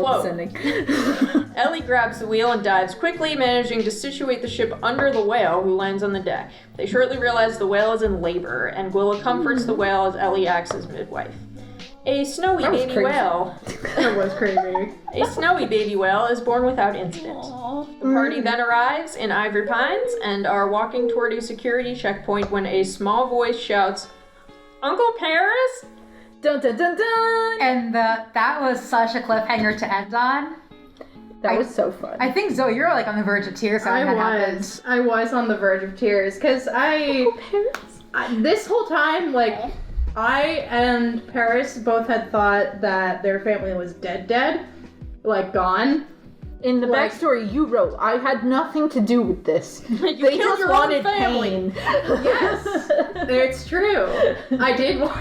float. Ellie grabs the wheel and dives quickly, managing to situate the ship under the whale, who lands on the deck. They shortly realize the whale is in labor, and Gwilla comforts the whale as Ellie acts as midwife. A snowy was baby crazy. whale. That was crazy. A snowy baby whale is born without incident. The party then arrives in Ivory Pines and are walking toward a security checkpoint when a small voice shouts, "Uncle Paeris?" Dun dun dun dun! And that was such a cliffhanger to end on. That was so fun. I think Zoe, you're like on the verge of tears having that happen. I was on the verge of tears because this whole time, like, I and Paris both had thought that their family was dead, like gone. In the like- backstory you wrote, I had nothing to do with this. They killed just your own wanted family. pain. Yes, it's true. I did want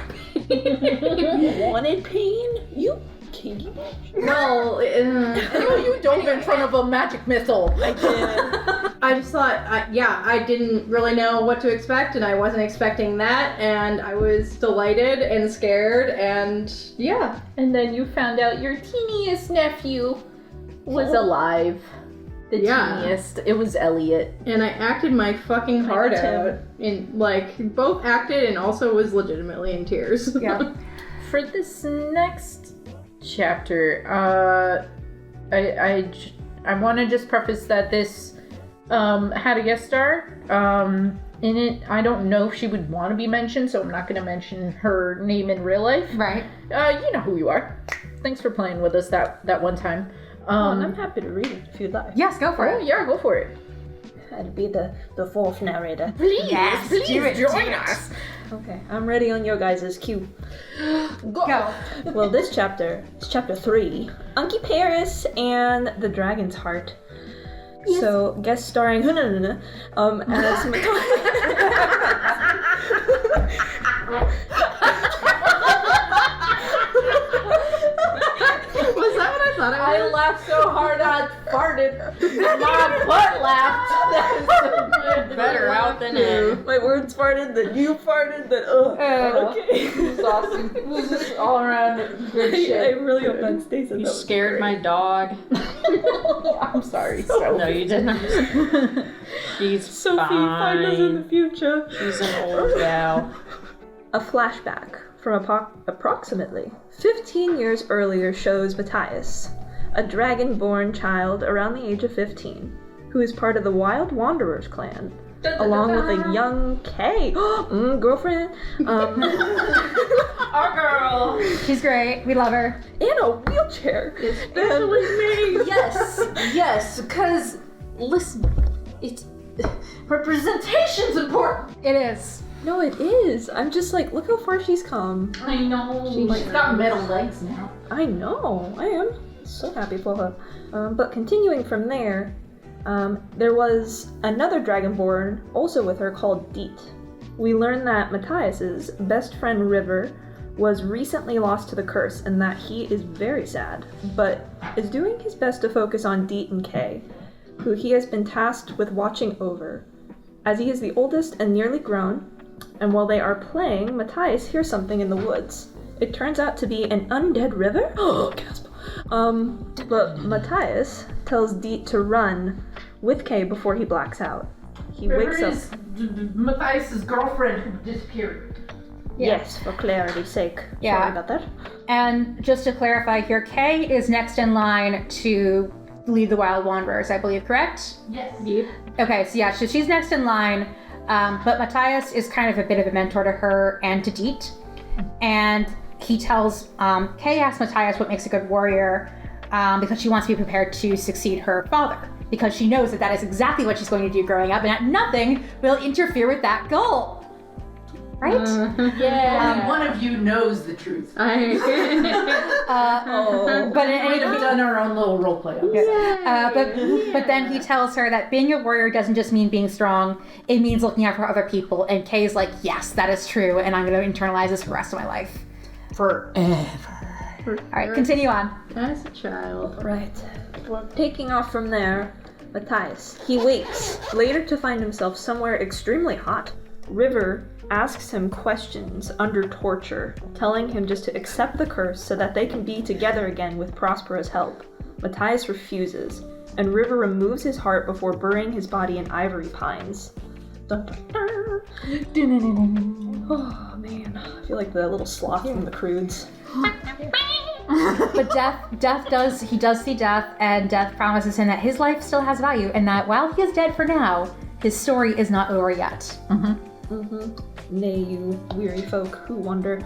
pain. Wanted pain? You kinky bitch. No, You dove in front of a magic missile. I did. I just thought, I didn't really know what to expect, and I wasn't expecting that, and I was delighted and scared, and yeah. And then you found out your teeniest nephew was alive. The Yeah. teeniest. It was Elliot. And I acted my fucking heart liked him. out. In like, both acted and also was legitimately in tears. Yeah. For this next chapter, I want to just preface that this had a guest star in it. I don't know if she would want to be mentioned, so I'm not going to mention her name in real life. Right. You know who you are. Thanks for playing with us that one time. And I'm happy to read it if you'd like. Yes, go for Oh it. yeah, go for it. I'd be the fourth narrator. Please, Yes, please do it, join do it. us. Okay, I'm ready on your guys' cue. Go. Well, this chapter is chapter 3, Unky Paeris and the Dragon's Heart. So, guest starring as Was that what I thought it I was? laughed so hard I farted. My butt laughed. That was so good. Better out than in. My words farted, then you farted, then okay. Exhausting. It was just all around good I shit. really hope that stays in. You scared my dog. I'm sorry. No, you didn't. She's Sophie, fine. find us in the future. She's an old gal. A flashback from approximately 15 years earlier shows Matthias, a dragon-born child around the age of 15, who is part of the Wild Wanderers clan, along with a young Kay, girlfriend, Our girl. She's great. We love her. in a wheelchair. Yes, because listen, it's representation's important. It is. No, it is. I'm just like, look how far she's come. I know. She's got metal legs now. I know. I am so happy for her. But continuing from there, there was another Dragonborn also with her called Deet. We learn that Matthias's best friend River was recently lost to the curse and that he is very sad, but is doing his best to focus on Deet and Kay, who he has been tasked with watching over. As he is the oldest and nearly grown, and while they are playing, Matthias hears something in the woods. It turns out to be an undead river. Oh, gasp. But Matthias tells Deet to run with Kay before he blacks out. He wakes up. Matthias' girlfriend who disappeared. Yes, for clarity's sake. Yeah. Sorry about that. And just to clarify here, Kay is next in line to lead the Wild Wanderers, I believe, correct? Yes. Okay, so yeah, so she's next in line, but Matthias is kind of a bit of a mentor to her and to Deet. And he tells, Kay asks Matthias what makes a good warrior, because she wants to be prepared to succeed her father, because she knows that that is exactly what she's going to do growing up, and that nothing will interfere with that goal. Right? Only one of you knows the truth. But in any We've done our own little role play on this. but then he tells her that being a warrior doesn't just mean being strong, it means looking out for other people. And Kay's like, yes, that is true, and I'm going to internalize this for the rest of my life. Forever. Alright, continue on. As a child. Right. Well, taking off from there, Matthias. He wakes, later to find himself somewhere extremely hot. River asks him questions under torture, telling him just to accept the curse so that they can be together again with Prospera's help. Matthias refuses, and River removes his heart before burying his body in ivory pines. Dun, dun, dun. Oh man, I feel like the little sloth from the Croods. But Death does see Death, and Death promises him that his life still has value, and that while he is dead for now, his story is not over yet. Nay, you weary folk who wonder.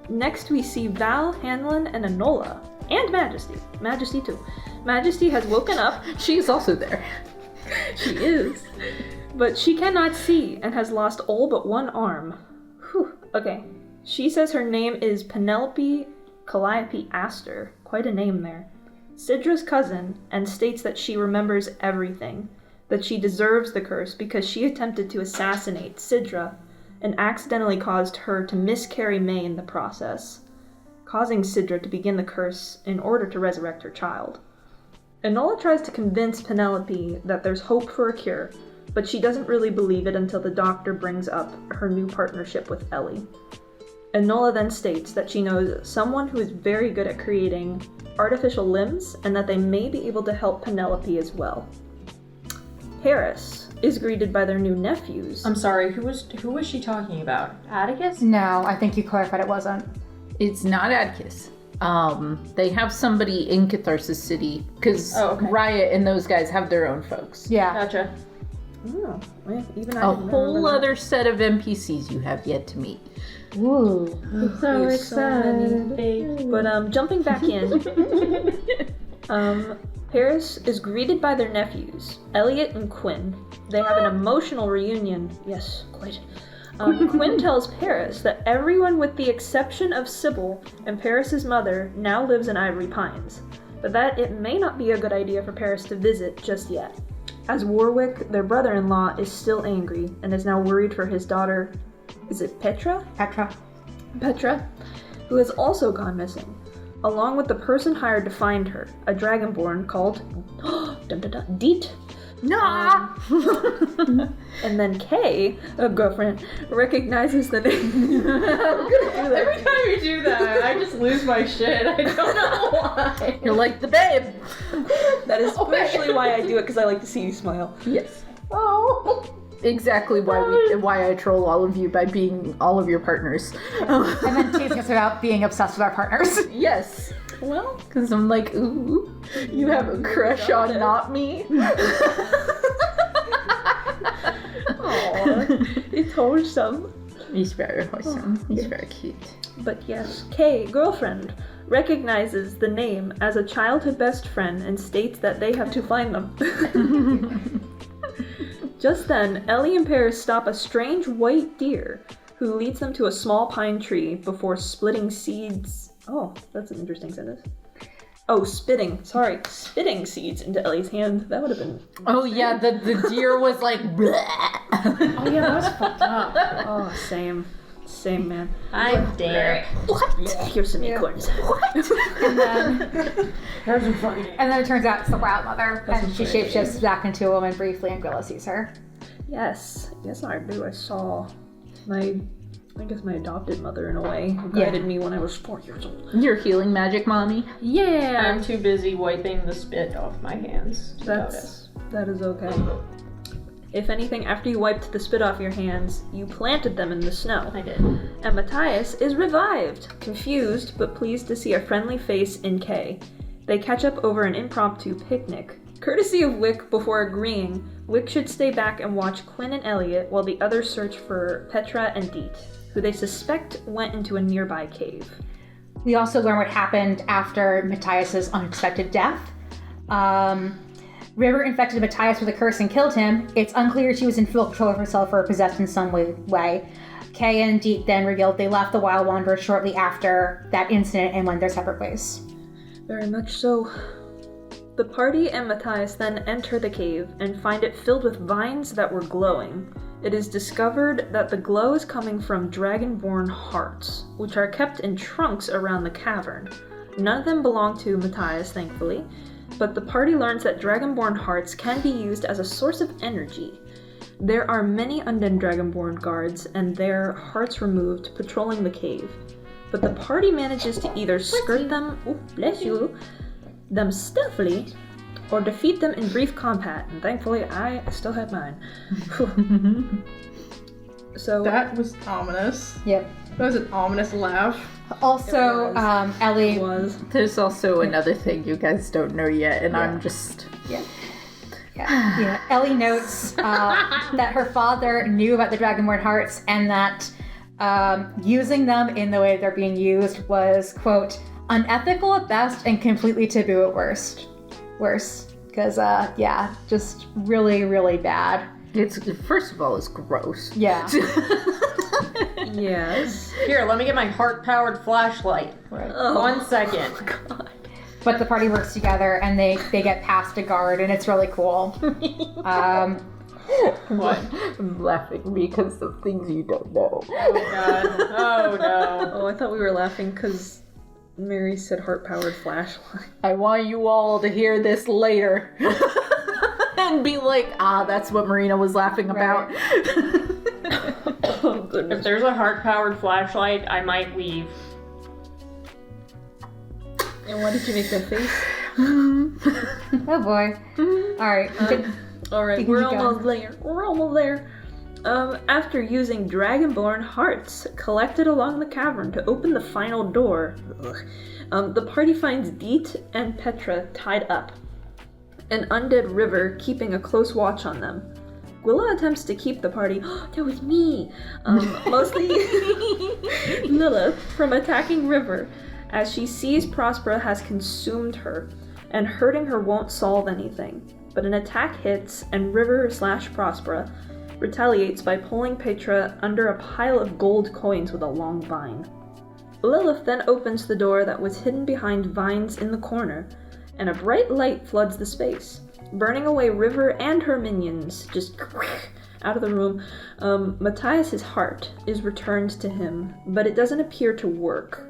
Next we see Val, Hanlon, and Enola. And Majesty. Majesty too. Majesty has woken up. She's also there. She is. But she cannot see and has lost all but one arm. Whew. Okay. She says her name is Penelope Calliope Aster. Quite a name there. Sidra's cousin, and states that she remembers everything. That she deserves the curse because she attempted to assassinate Sidra and accidentally caused her to miscarry May in the process, causing Sidra to begin the curse in order to resurrect her child. Enola tries to convince Penelope that there's hope for a cure, but she doesn't really believe it until the doctor brings up her new partnership with Ellie. Enola then states that she knows someone who is very good at creating artificial limbs and that they may be able to help Penelope as well. Paeris is greeted by their new nephews. I'm sorry, who was she talking about? Atticus? No, I think you clarified it wasn't. It's not Atticus. They have somebody in Catharsis City, because Riot and those guys have their own folks. Yeah. Gotcha. Oh, well, even I A didn't whole remember that. other set of NPCs you have yet to meet. Ooh. So excited. But jumping back in, Paeris is greeted by their nephews, Elliot and Quinn. They have an emotional reunion. Yes, quite. Quinn tells Paeris that everyone with the exception of Sybil and Paeris' mother now lives in Ivory Pines, but that it may not be a good idea for Paeris to visit just yet, as Warwick, their brother-in-law, is still angry and is now worried for his daughter, is it Petra, who has also gone missing, along with the person hired to find her, a dragonborn called Deet. Nah. And then Kay, a girlfriend, recognizes the name. Every time you do that, I just lose my shit. I don't know why. You're like the babe. That is partially why I do it, because I like to see you smile. Yes. Oh. Exactly why I troll all of you by being all of your partners. And then teasing us about being obsessed with our partners. Yes. Well, Because I'm like, ooh, you have a crush on not me? aww, it's wholesome. He's very awesome. He's very cute. But yes, Kay, girlfriend, recognizes the name as a childhood best friend and states that they have to find them. Just then, Ellie and Paeris stop a strange white deer who leads them to a small pine tree before splitting seeds. Oh, that's an interesting sentence. Oh, spitting seeds into Ellie's hand. That would have been... Oh yeah, the deer was like, bleh. Oh yeah, that was fucked up. Oh, same, man. I'm dead. Here's some acorns. And then it turns out it's the Wild Mother, and she shapeshifts back into a woman briefly, and Gwilla sees her. Yes, I do. I saw my adopted mother in a way, who guided me when I was 4 years old. Your healing magic, mommy. Yeah, I'm too busy wiping the spit off my hands. that is okay. If anything, after you wiped the spit off your hands, you planted them in the snow. I did. And Matthias is revived, confused but pleased to see a friendly face in Kay. They catch up over an impromptu picnic. Courtesy of Wick, before agreeing, Wick should stay back and watch Quinn and Elliot while the others search for Petra and Deet, who they suspect went into a nearby cave. We also learn what happened after Matthias's unexpected death. River infected Matthias with a curse and killed him. It's unclear if she was in full control of herself or possessed in some way. Kay and Deet then revealed they left the Wild Wanderer shortly after that incident and went their separate ways. Very much so. The party and Matthias then enter the cave and find it filled with vines that were glowing. It is discovered that the glow is coming from dragonborn hearts, which are kept in trunks around the cavern. None of them belong to Matthias, thankfully, but the party learns that dragonborn hearts can be used as a source of energy. There are many undead dragonborn guards and their hearts removed patrolling the cave, but the party manages to either skirt them, them stealthily, or defeat them in brief combat, and thankfully I still have mine. So That was ominous. Yep. That was an ominous laugh. Also, Ellie was. There's also another thing you guys don't know yet, and I'm just... Yeah. Ellie notes that her father knew about the Dragonborn hearts and that using them in the way they're being used was, quote, unethical at best and completely taboo at worst. Because, just really, really bad. It's, first of all, it's gross. Yeah. Yes. Here, let me get my heart-powered flashlight. Right. 1 second. But the party works together and they get past a guard and it's really cool. What? I'm laughing because of things you don't know. Oh god. Oh no. Oh, I thought we were laughing because Mary said heart-powered flashlight. I want you all to hear this later. And be like, that's what Marina was laughing about. Oh, goodness. If there's a heart-powered flashlight, I might leave. And why did you make that face? Oh boy. Alright. Alright, we're almost there. After using Dragonborn hearts collected along the cavern to open the final door, the party finds Deet and Petra tied up. An undead River keeping a close watch on them. Gwilla attempts to keep the party, that was me, mostly Lilith, from attacking River, as she sees Prospera has consumed her, and hurting her won't solve anything. But an attack hits, and River/Prospera retaliates by pulling Petra under a pile of gold coins with a long vine. Lilith then opens the door that was hidden behind vines in the corner, and a bright light floods the space, burning away River and her minions, just out of the room. Matthias's heart is returned to him, but it doesn't appear to work,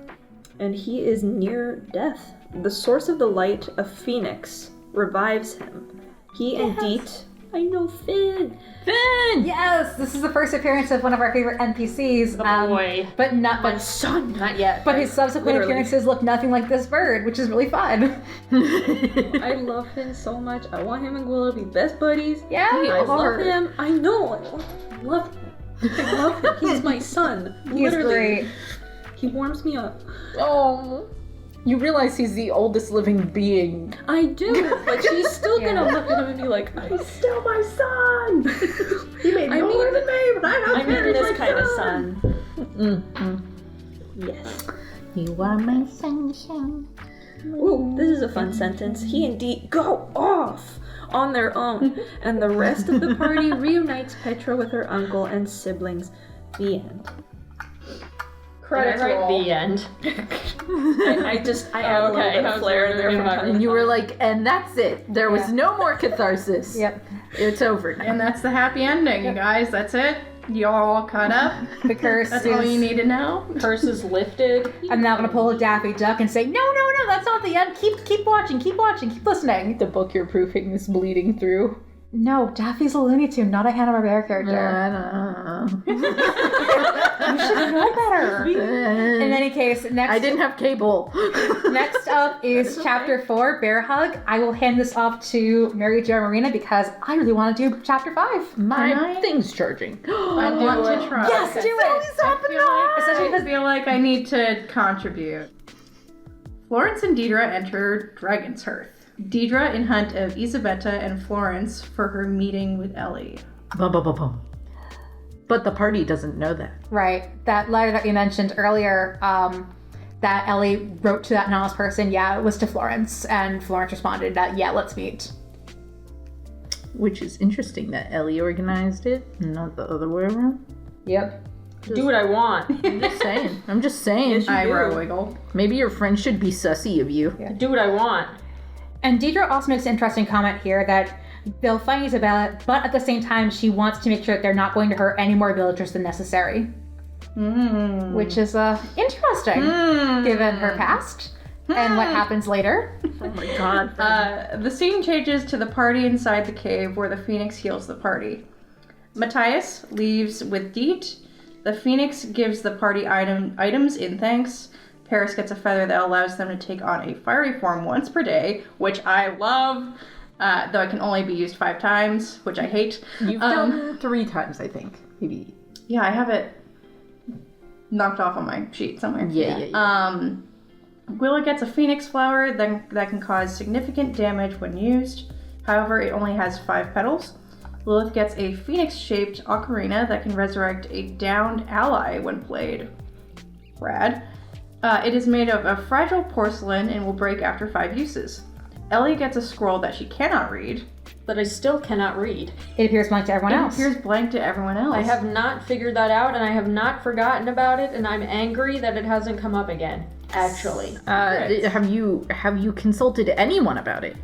and he is near death. The source of the light, a phoenix, revives him. He and Deet I know Finn. Yes, this is the first appearance of one of our favorite NPCs. boy. But not My but son. Not yet. but his subsequent Literally. appearances look nothing like this bird, which is really fun. I love Finn so much. I want him and Gwilla to be best buddies. Yeah, I love him. I know. I love him. I love him. He's my son. He's Literally. great. He warms me up. Oh. You realize he's the oldest living being. I do, but she's still gonna look at him and be like, He's still my son. He made I more mean- than me, but I'm not this kind of son. yes. You are my sunshine. Ooh, this is a fun sentence. He and Dee go off on their own, and the rest of the party reunites Petra with her uncle and siblings. The end. Credits roll. The end. I add a little bit of flair in there from time And to you were time. like, and that's it. There was no more catharsis. Yep. It's over now. And that's the happy ending, you guys. That's it. Y'all all caught up. The curse That's is... all you need to know. Curse is lifted. I'm now gonna pull a Daffy Duck and say, no, that's not the end. Keep watching, keep listening. The book you're proofing is bleeding through. No, Daffy's a Looney Tune, not a Hanna-Barbera character. I don't know. You should know better. In any case, next I didn't have cable. next up is chapter 4, Bear Hug. I will hand this off to Mary Jo Marina because I really want to do chapter 5. My thing's charging. I want to try. Yes, do it! I feel like I need to contribute. Florence and Deidre enter Dragon's Hearth. Deidre in hunt of Isabetta and Florence for her meeting with Ellie. But the party doesn't know that. Right. That letter that we mentioned earlier, that Ellie wrote to that anonymous person, it was to Florence. And Florence responded that, let's meet. Which is interesting that Ellie organized it, not the other way around. Yep. Do what I want. I'm just saying. Eyebrow wiggle. Maybe your friend should be sussy of you. Do what I want. And Deidre also makes an interesting comment here that they'll find Isabella, but at the same time, she wants to make sure that they're not going to hurt any more villagers than necessary. Which is interesting, given her past and what happens later. Oh my god. The scene changes to the party inside the cave where the Phoenix heals the party. Matthias leaves with Deet. The Phoenix gives the party items in thanks. Paeris gets a feather that allows them to take on a fiery form once per day, which I love, though it can only be used 5 times, which I hate. You've done 3 times, I think. Maybe. Yeah, I have it knocked off on my sheet somewhere. Yeah. Gwilla gets a phoenix flower that can cause significant damage when used. However, it only has 5 petals. Lilith gets a phoenix-shaped ocarina that can resurrect a downed ally when played. Rad. It is made of a fragile porcelain and will break after 5 uses. Ellie gets a scroll that she cannot read. But I still cannot read. It appears blank to everyone It else. appears blank to everyone else. I have not figured that out, and I have not forgotten about it, and I'm angry that it hasn't come up again. Actually, Have you consulted anyone about it?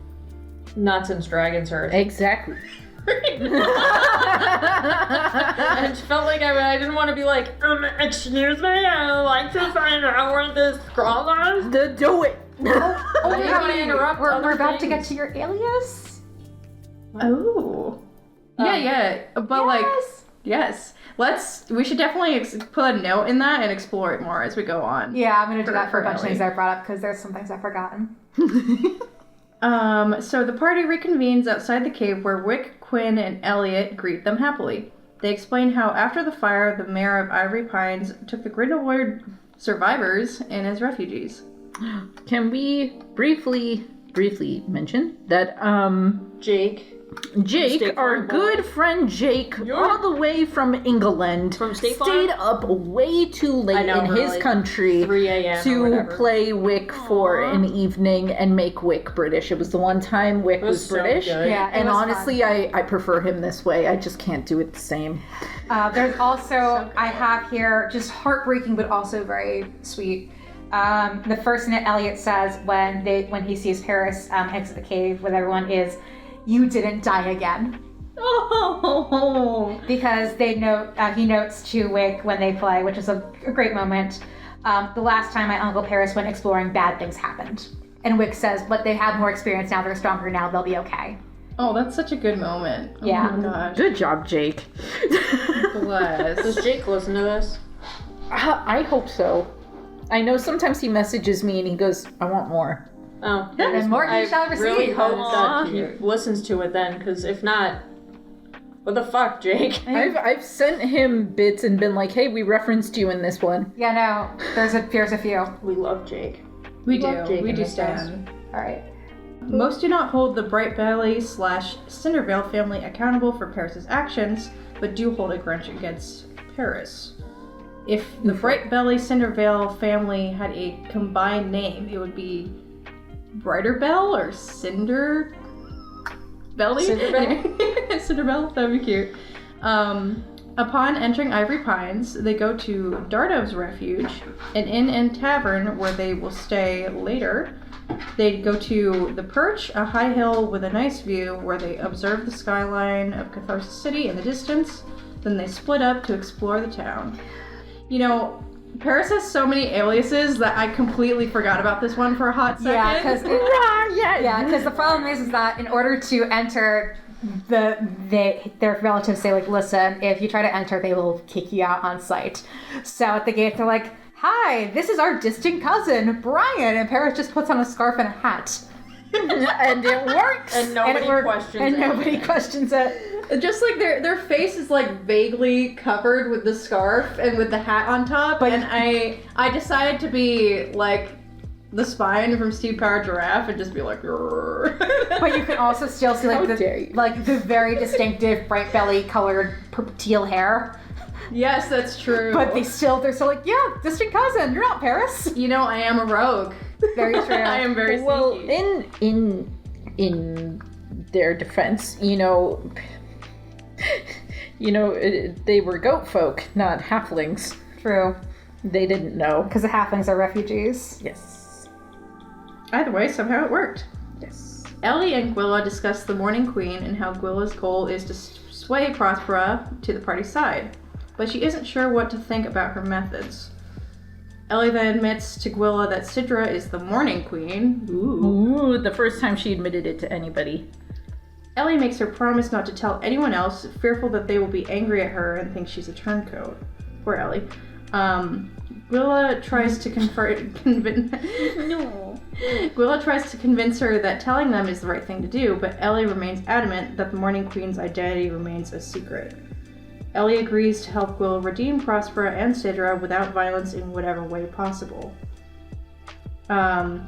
not since Dragon's Hearth. Exactly. And it felt like I didn't want to be like, excuse me, I would like to find out where this scroll is. Do it. I didn't want to interrupt. We're about to get to your alias. Oh. Yeah, but yes. We should definitely put a note in that and explore it more as we go on. Yeah, I'm gonna do that for a bunch of Ellie. things I brought up because there's some things I've forgotten. So the party reconvenes outside the cave where Wick, Quinn, and Elliot greet them happily. They explain how after the fire, the mayor of Ivory Pines took the Grindelwald survivors in as refugees. Can we briefly mention that Jake. Jake, State our Farm good friend Jake, all the way from England, From State Farm? stayed up way too late know, in for his like country 3 a.m. or to whatever. play Wick for an evening and make Wick British. It was the one time Wick was so British. good. Yeah, it And was honestly, I prefer him this way. I just can't do it the same. There's also, I have here, just heartbreaking but also very sweet. The first thing that Elliot says when he sees Paeris exit the cave with everyone is, "You didn't die again." Oh. Because he notes to Wick when they play, which is a great moment. The last time my Uncle Paeris went exploring, bad things happened. And Wick says, but they have more experience now, they're stronger now, they'll be okay. Oh, that's such a good moment. Yeah. Oh my gosh. Good job, Jake. Bless. Does Jake listen to this? I hope so. I know sometimes he messages me and he goes, I want more. Oh. And more you shall I receive. really hope Aw. that he listens to it then, because if not, what the fuck, Jake? I've sent him bits and been like, hey, we referenced you in this one. Yeah, no, there's a few. We love Jake. We love do. Jake We in do this house. stand. All right. Most do not hold the Bright Belly / Cindervale family accountable for Paeris' actions, but do hold a grudge against Paeris. If the Bright Belly Cindervale family had a combined name, it would be Brighter Bell or Cinder Belly? Cinderbell? Cinderbell? That'd be cute. Upon entering Ivory Pines, they go to Dardove's Refuge, an inn and tavern where they will stay later. They go to the Perch, a high hill with a nice view where they observe the skyline of Catharsis City in the distance. Then they split up to explore the town. You know, Paeris has so many aliases that I completely forgot about this one for a hot second. Yeah, because the problem is that in order to enter, their relatives say like, listen, if you try to enter, they will kick you out on sight. So at the gate, they're like, hi, this is our distant cousin, Brian, and Paeris just puts on a scarf and a hat. And it works. And nobody questions And it. nobody questions it. Just like their face is like vaguely covered with the scarf and with the hat on top. But- and I decided to be like the spine from Steve Power Giraffe and just be like, "Grrr." But you can also still see How dare you. the very distinctive bright belly colored teal hair. Yes, that's true. But they're still like, yeah, distant cousin, you're not Paeris. you know, I am a rogue. Very true. I am very Well, sneaky. in their defense, they were goat folk, not halflings. True. They didn't know. Because the halflings are refugees. Yes. Either way, somehow it worked. Yes. Ellie and Gwilla discuss the Morning Queen and how Gwilla's goal is to sway Prospera to the party's side, but she isn't sure what to think about her methods. Ellie then admits to Gwilla that Sidra is the Morning Queen. Ooh, the first time she admitted it to anybody. Ellie makes her promise not to tell anyone else, fearful that they will be angry at her and think she's a turncoat. Poor Ellie. Gwilla tries to Gwilla tries to convince her that telling them is the right thing to do, but Ellie remains adamant that the Morning Queen's identity remains a secret. Ellie agrees to help Gwilla redeem Prospera and Sidra without violence in whatever way possible.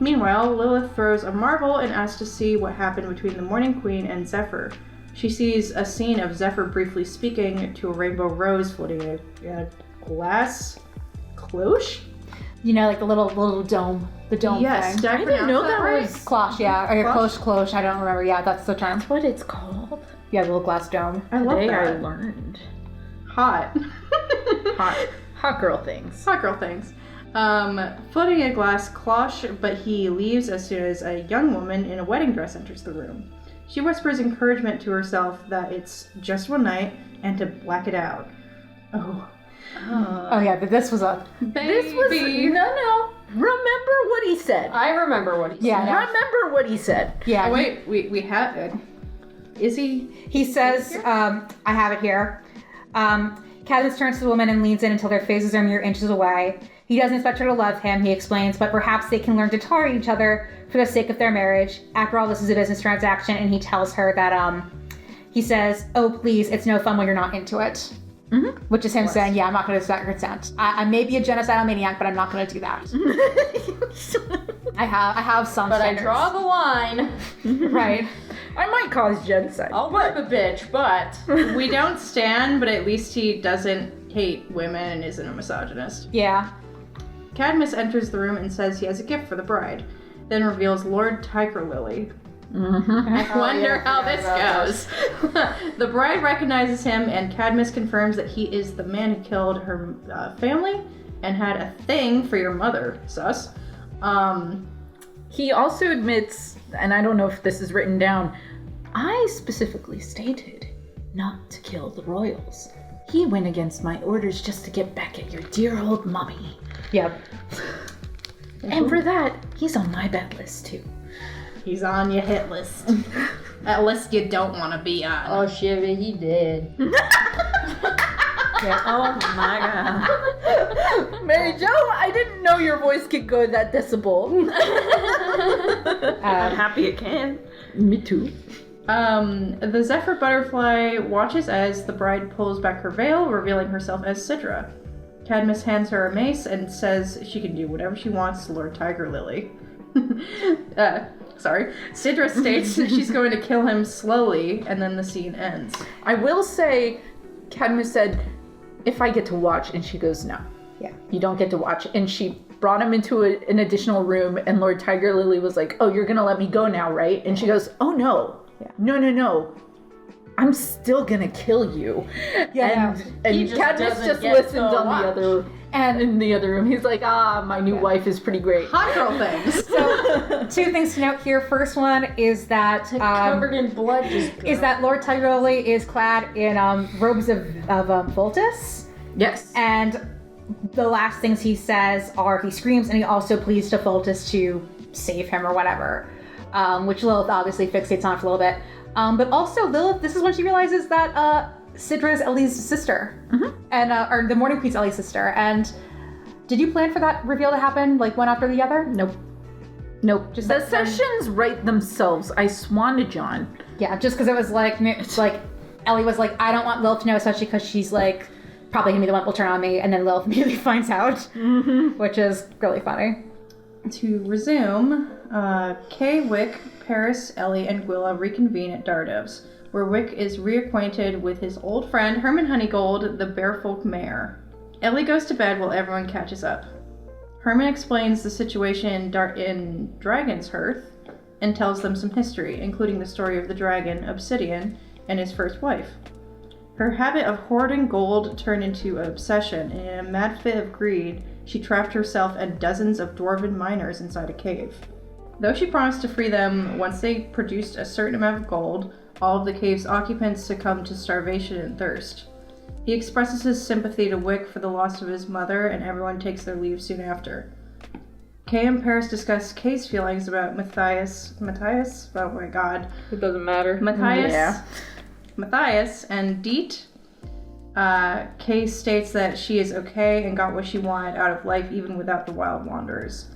Meanwhile, Lilith throws a marble and asks to see what happened between the Morning Queen and Zephyr. She sees a scene of Zephyr briefly speaking to a rainbow rose floating in a glass cloche? Like the little dome. The dome Yes, thing. did I didn't know pronounce that right? was- Cloche, yeah. Or cloche, I don't remember. Yeah, that's the term. That's what it's called. Yeah, the little glass dome. I love Today I that. learned. Hot. Hot girl things. Hot girl things. Floating in a glass cloche, but he leaves as soon as a young woman in a wedding dress enters the room. She whispers encouragement to herself that it's just one night and to black it out. Oh. Oh yeah, but this was a... This was no. Remember what he said. I remember what he said. Yeah, no. Remember what he said. Yeah. Oh, wait, we have it. Is he? He says, I have it here. Cadmus turns to the woman and leans in until their faces are mere inches away. He doesn't expect her to love him, he explains, but perhaps they can learn to tolerate each other for the sake of their marriage. After all, this is a business transaction, and he tells her that, he says, oh, please, it's no fun when you're not into it. Mm-hmm. Which is him saying, yeah, I'm not going to set consent. I may be a genocidal maniac, but I'm not going to do that. I have some But standards. I draw the line. Right. I might cause genocide. I'll rip a bitch, but We don't stand, but at least he doesn't hate women and isn't a misogynist. Yeah. Cadmus enters the room and says he has a gift for the bride, then reveals Lord Tiger Lily. I wonder how this goes. The bride recognizes him, and Cadmus confirms that he is the man who killed her family and had a thing for your mother. Sus. He also admits, and I don't know if this is written down, I specifically stated not to kill the royals. He went against my orders just to get back at your dear old mummy. Yep. And for that, he's on my bad list too. He's on your hit list. a list you don't want to be on. Oh shit, he did. Oh my god. Mary Jo, I didn't know your voice could go that decibel. I'm happy it can. Me too. The Zephyr Butterfly watches as the bride pulls back her veil, revealing herself as Sidra. Cadmus hands her a mace and says she can do whatever she wants to Lord Tiger Lily. Sidra states that she's going to kill him slowly, and then the scene ends. I will say, Cadmus said, if I get to watch, and she goes, no. Yeah. You don't get to watch. And she brought him into an additional room, and Lord Tiger Lily was like, oh, you're gonna let me go now, right? And she goes, oh no. Yeah. No. I'm still gonna kill you. Yeah. And He just Cadmus doesn't just get listened to on watch. the other and in the other room. He's like, my new wife is pretty great. Hot girl things. So, two things to note here. First one is that Covered in blood. is that Lord Tiger Lily is clad in robes of Voltus, Yes. and the last things he says are he screams, and he also pleads to Voltus to save him or whatever, which Lilith obviously fixates on for a little bit. But also Lilith, this is when she realizes that Sidra is Ellie's sister, and or the Morning Queen's Ellie's sister. And did you plan for that reveal to happen like one after the other? Nope. Just The that- sessions write themselves. I swan to John. Yeah, just because it was like Ellie was like, I don't want Lilith to know, especially because she's like probably gonna be the one that will turn on me, and then Lilith immediately finds out, which is really funny. To resume, Kay, Wick, Paeris, Ellie, and Gwilla reconvene at Dardo's, where Wick is reacquainted with his old friend Herman Honeygold, the Bearfolk Mayor. Ellie goes to bed while everyone catches up. Herman explains the situation in Dragon's Hearth and tells them some history, including the story of the dragon, Obsidian, and his first wife. Her habit of hoarding gold turned into an obsession, and in a mad fit of greed, she trapped herself and dozens of dwarven miners inside a cave. Though she promised to free them once they produced a certain amount of gold, all of the cave's occupants succumbed to starvation and thirst. He expresses his sympathy to Wick for the loss of his mother, and everyone takes their leave soon after. Kay and Paeris discuss Kay's feelings about Matthias? Oh my god. It doesn't matter. Matthias and Deet. Kay states that she is okay and got what she wanted out of life even without the wild wanderers.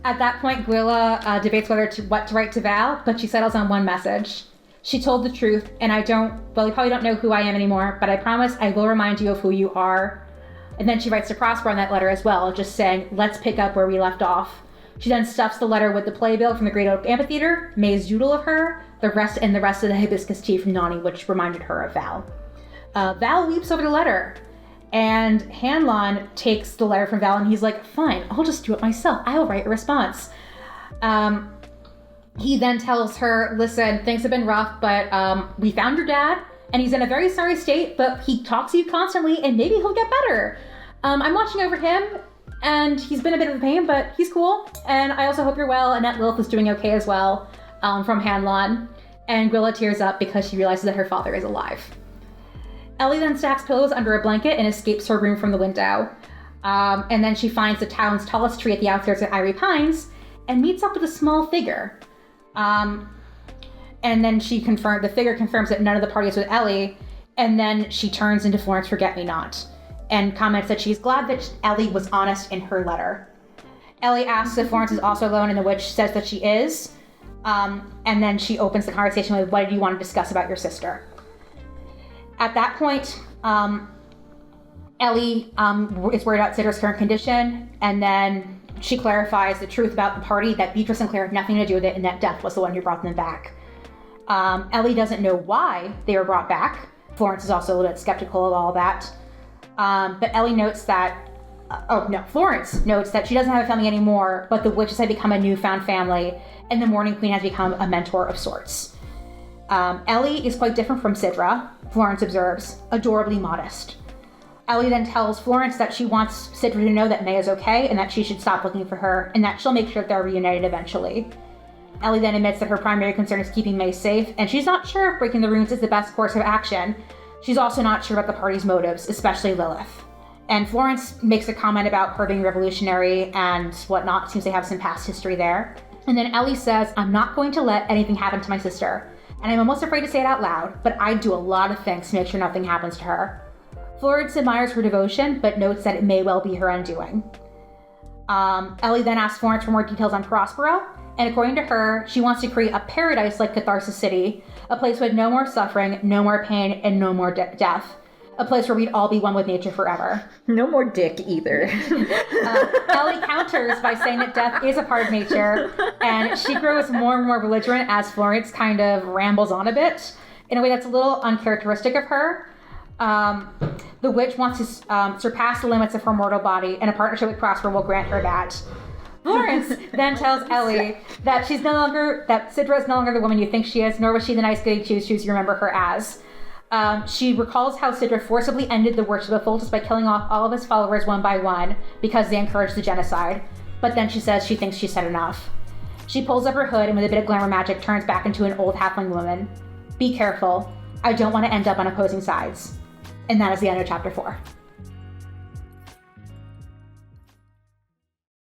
At that point, Gwilla debates what to write to Val, but she settles on one message. She told the truth, and you probably don't know who I am anymore, but I promise I will remind you of who you are. And then she writes to Prosper on that letter as well, just saying, let's pick up where we left off. She then stuffs the letter with the playbill from the Great Oak Amphitheater, May's doodle of her, the rest of the hibiscus tea from Nani, which reminded her of Val. Val weeps over the letter, and Hanlon takes the letter from Val, and he's like, fine, I'll just do it myself. I will write a response. He then tells her, listen, things have been rough, but we found your dad, and he's in a very sorry state, but he talks to you constantly, and maybe he'll get better. I'm watching over him, and he's been a bit of a pain, but he's cool, and I also hope you're well, and that Lilith is doing okay as well, from Hanlon. And Gwilla tears up because she realizes that her father is alive. Ellie then stacks pillows under a blanket and escapes her room from the window. And then she finds the town's tallest tree at the outskirts of Ivory Pines and meets up with a small figure. And then the figure confirms that none of the party is with Ellie, and then she turns into Florence Forget-Me-Not and comments that she's glad that Ellie was honest in her letter. Ellie asks if Florence is also alone, and the witch says that she is. And then she opens the conversation with, what did you want to discuss about your sister? At that point, Ellie is worried about Sidra's current condition, and then she clarifies the truth about the party, that Beatrice and Claire had nothing to do with it, and that Death was the one who brought them back. Ellie doesn't know why they were brought back. Florence is also a little bit skeptical of all that. But Ellie notes that, Florence notes that she doesn't have a family anymore, but the witches have become a newfound family, and the Morning Queen has become a mentor of sorts. Ellie is quite different from Sidra, Florence observes, adorably modest. Ellie then tells Florence that she wants Sidra to know that May is okay, and that she should stop looking for her, and that she'll make sure that they're reunited eventually. Ellie then admits that her primary concern is keeping May safe, and she's not sure if breaking the runes is the best course of action. She's also not sure about the party's motives, especially Lilith. And Florence makes a comment about her being revolutionary and whatnot, seems they have some past history there. And then Ellie says, I'm not going to let anything happen to my sister. and I'm almost afraid to say it out loud, but I'd do a lot of things to make sure nothing happens to her. Florence admires her devotion, but notes that it may well be her undoing. Ellie then asks Florence for more details on Prospero, and according to her, she wants to create a paradise like Catharsis City, a place with no more suffering, no more pain, and no more death. A place where we'd all be one with nature forever. No more dick either. Ellie counters by saying that death is a part of nature, and she grows more and more belligerent as Florence kind of rambles on a bit, in a way that's a little uncharacteristic of her. The witch wants to surpass the limits of her mortal body, and a partnership with Prospero will grant her that. Florence then tells Ellie that Sidra is no longer the woman you think she is, nor was she the nice goody two-shoes you remember her as. She recalls how Sidra forcibly ended the worship of Fultus by killing off all of his followers one by one because they encouraged the genocide. But then she says she thinks she said enough. She pulls up her hood and with a bit of glamour magic turns back into an old halfling woman. Be careful. I don't want to end up on opposing sides. And that is the end of chapter 4.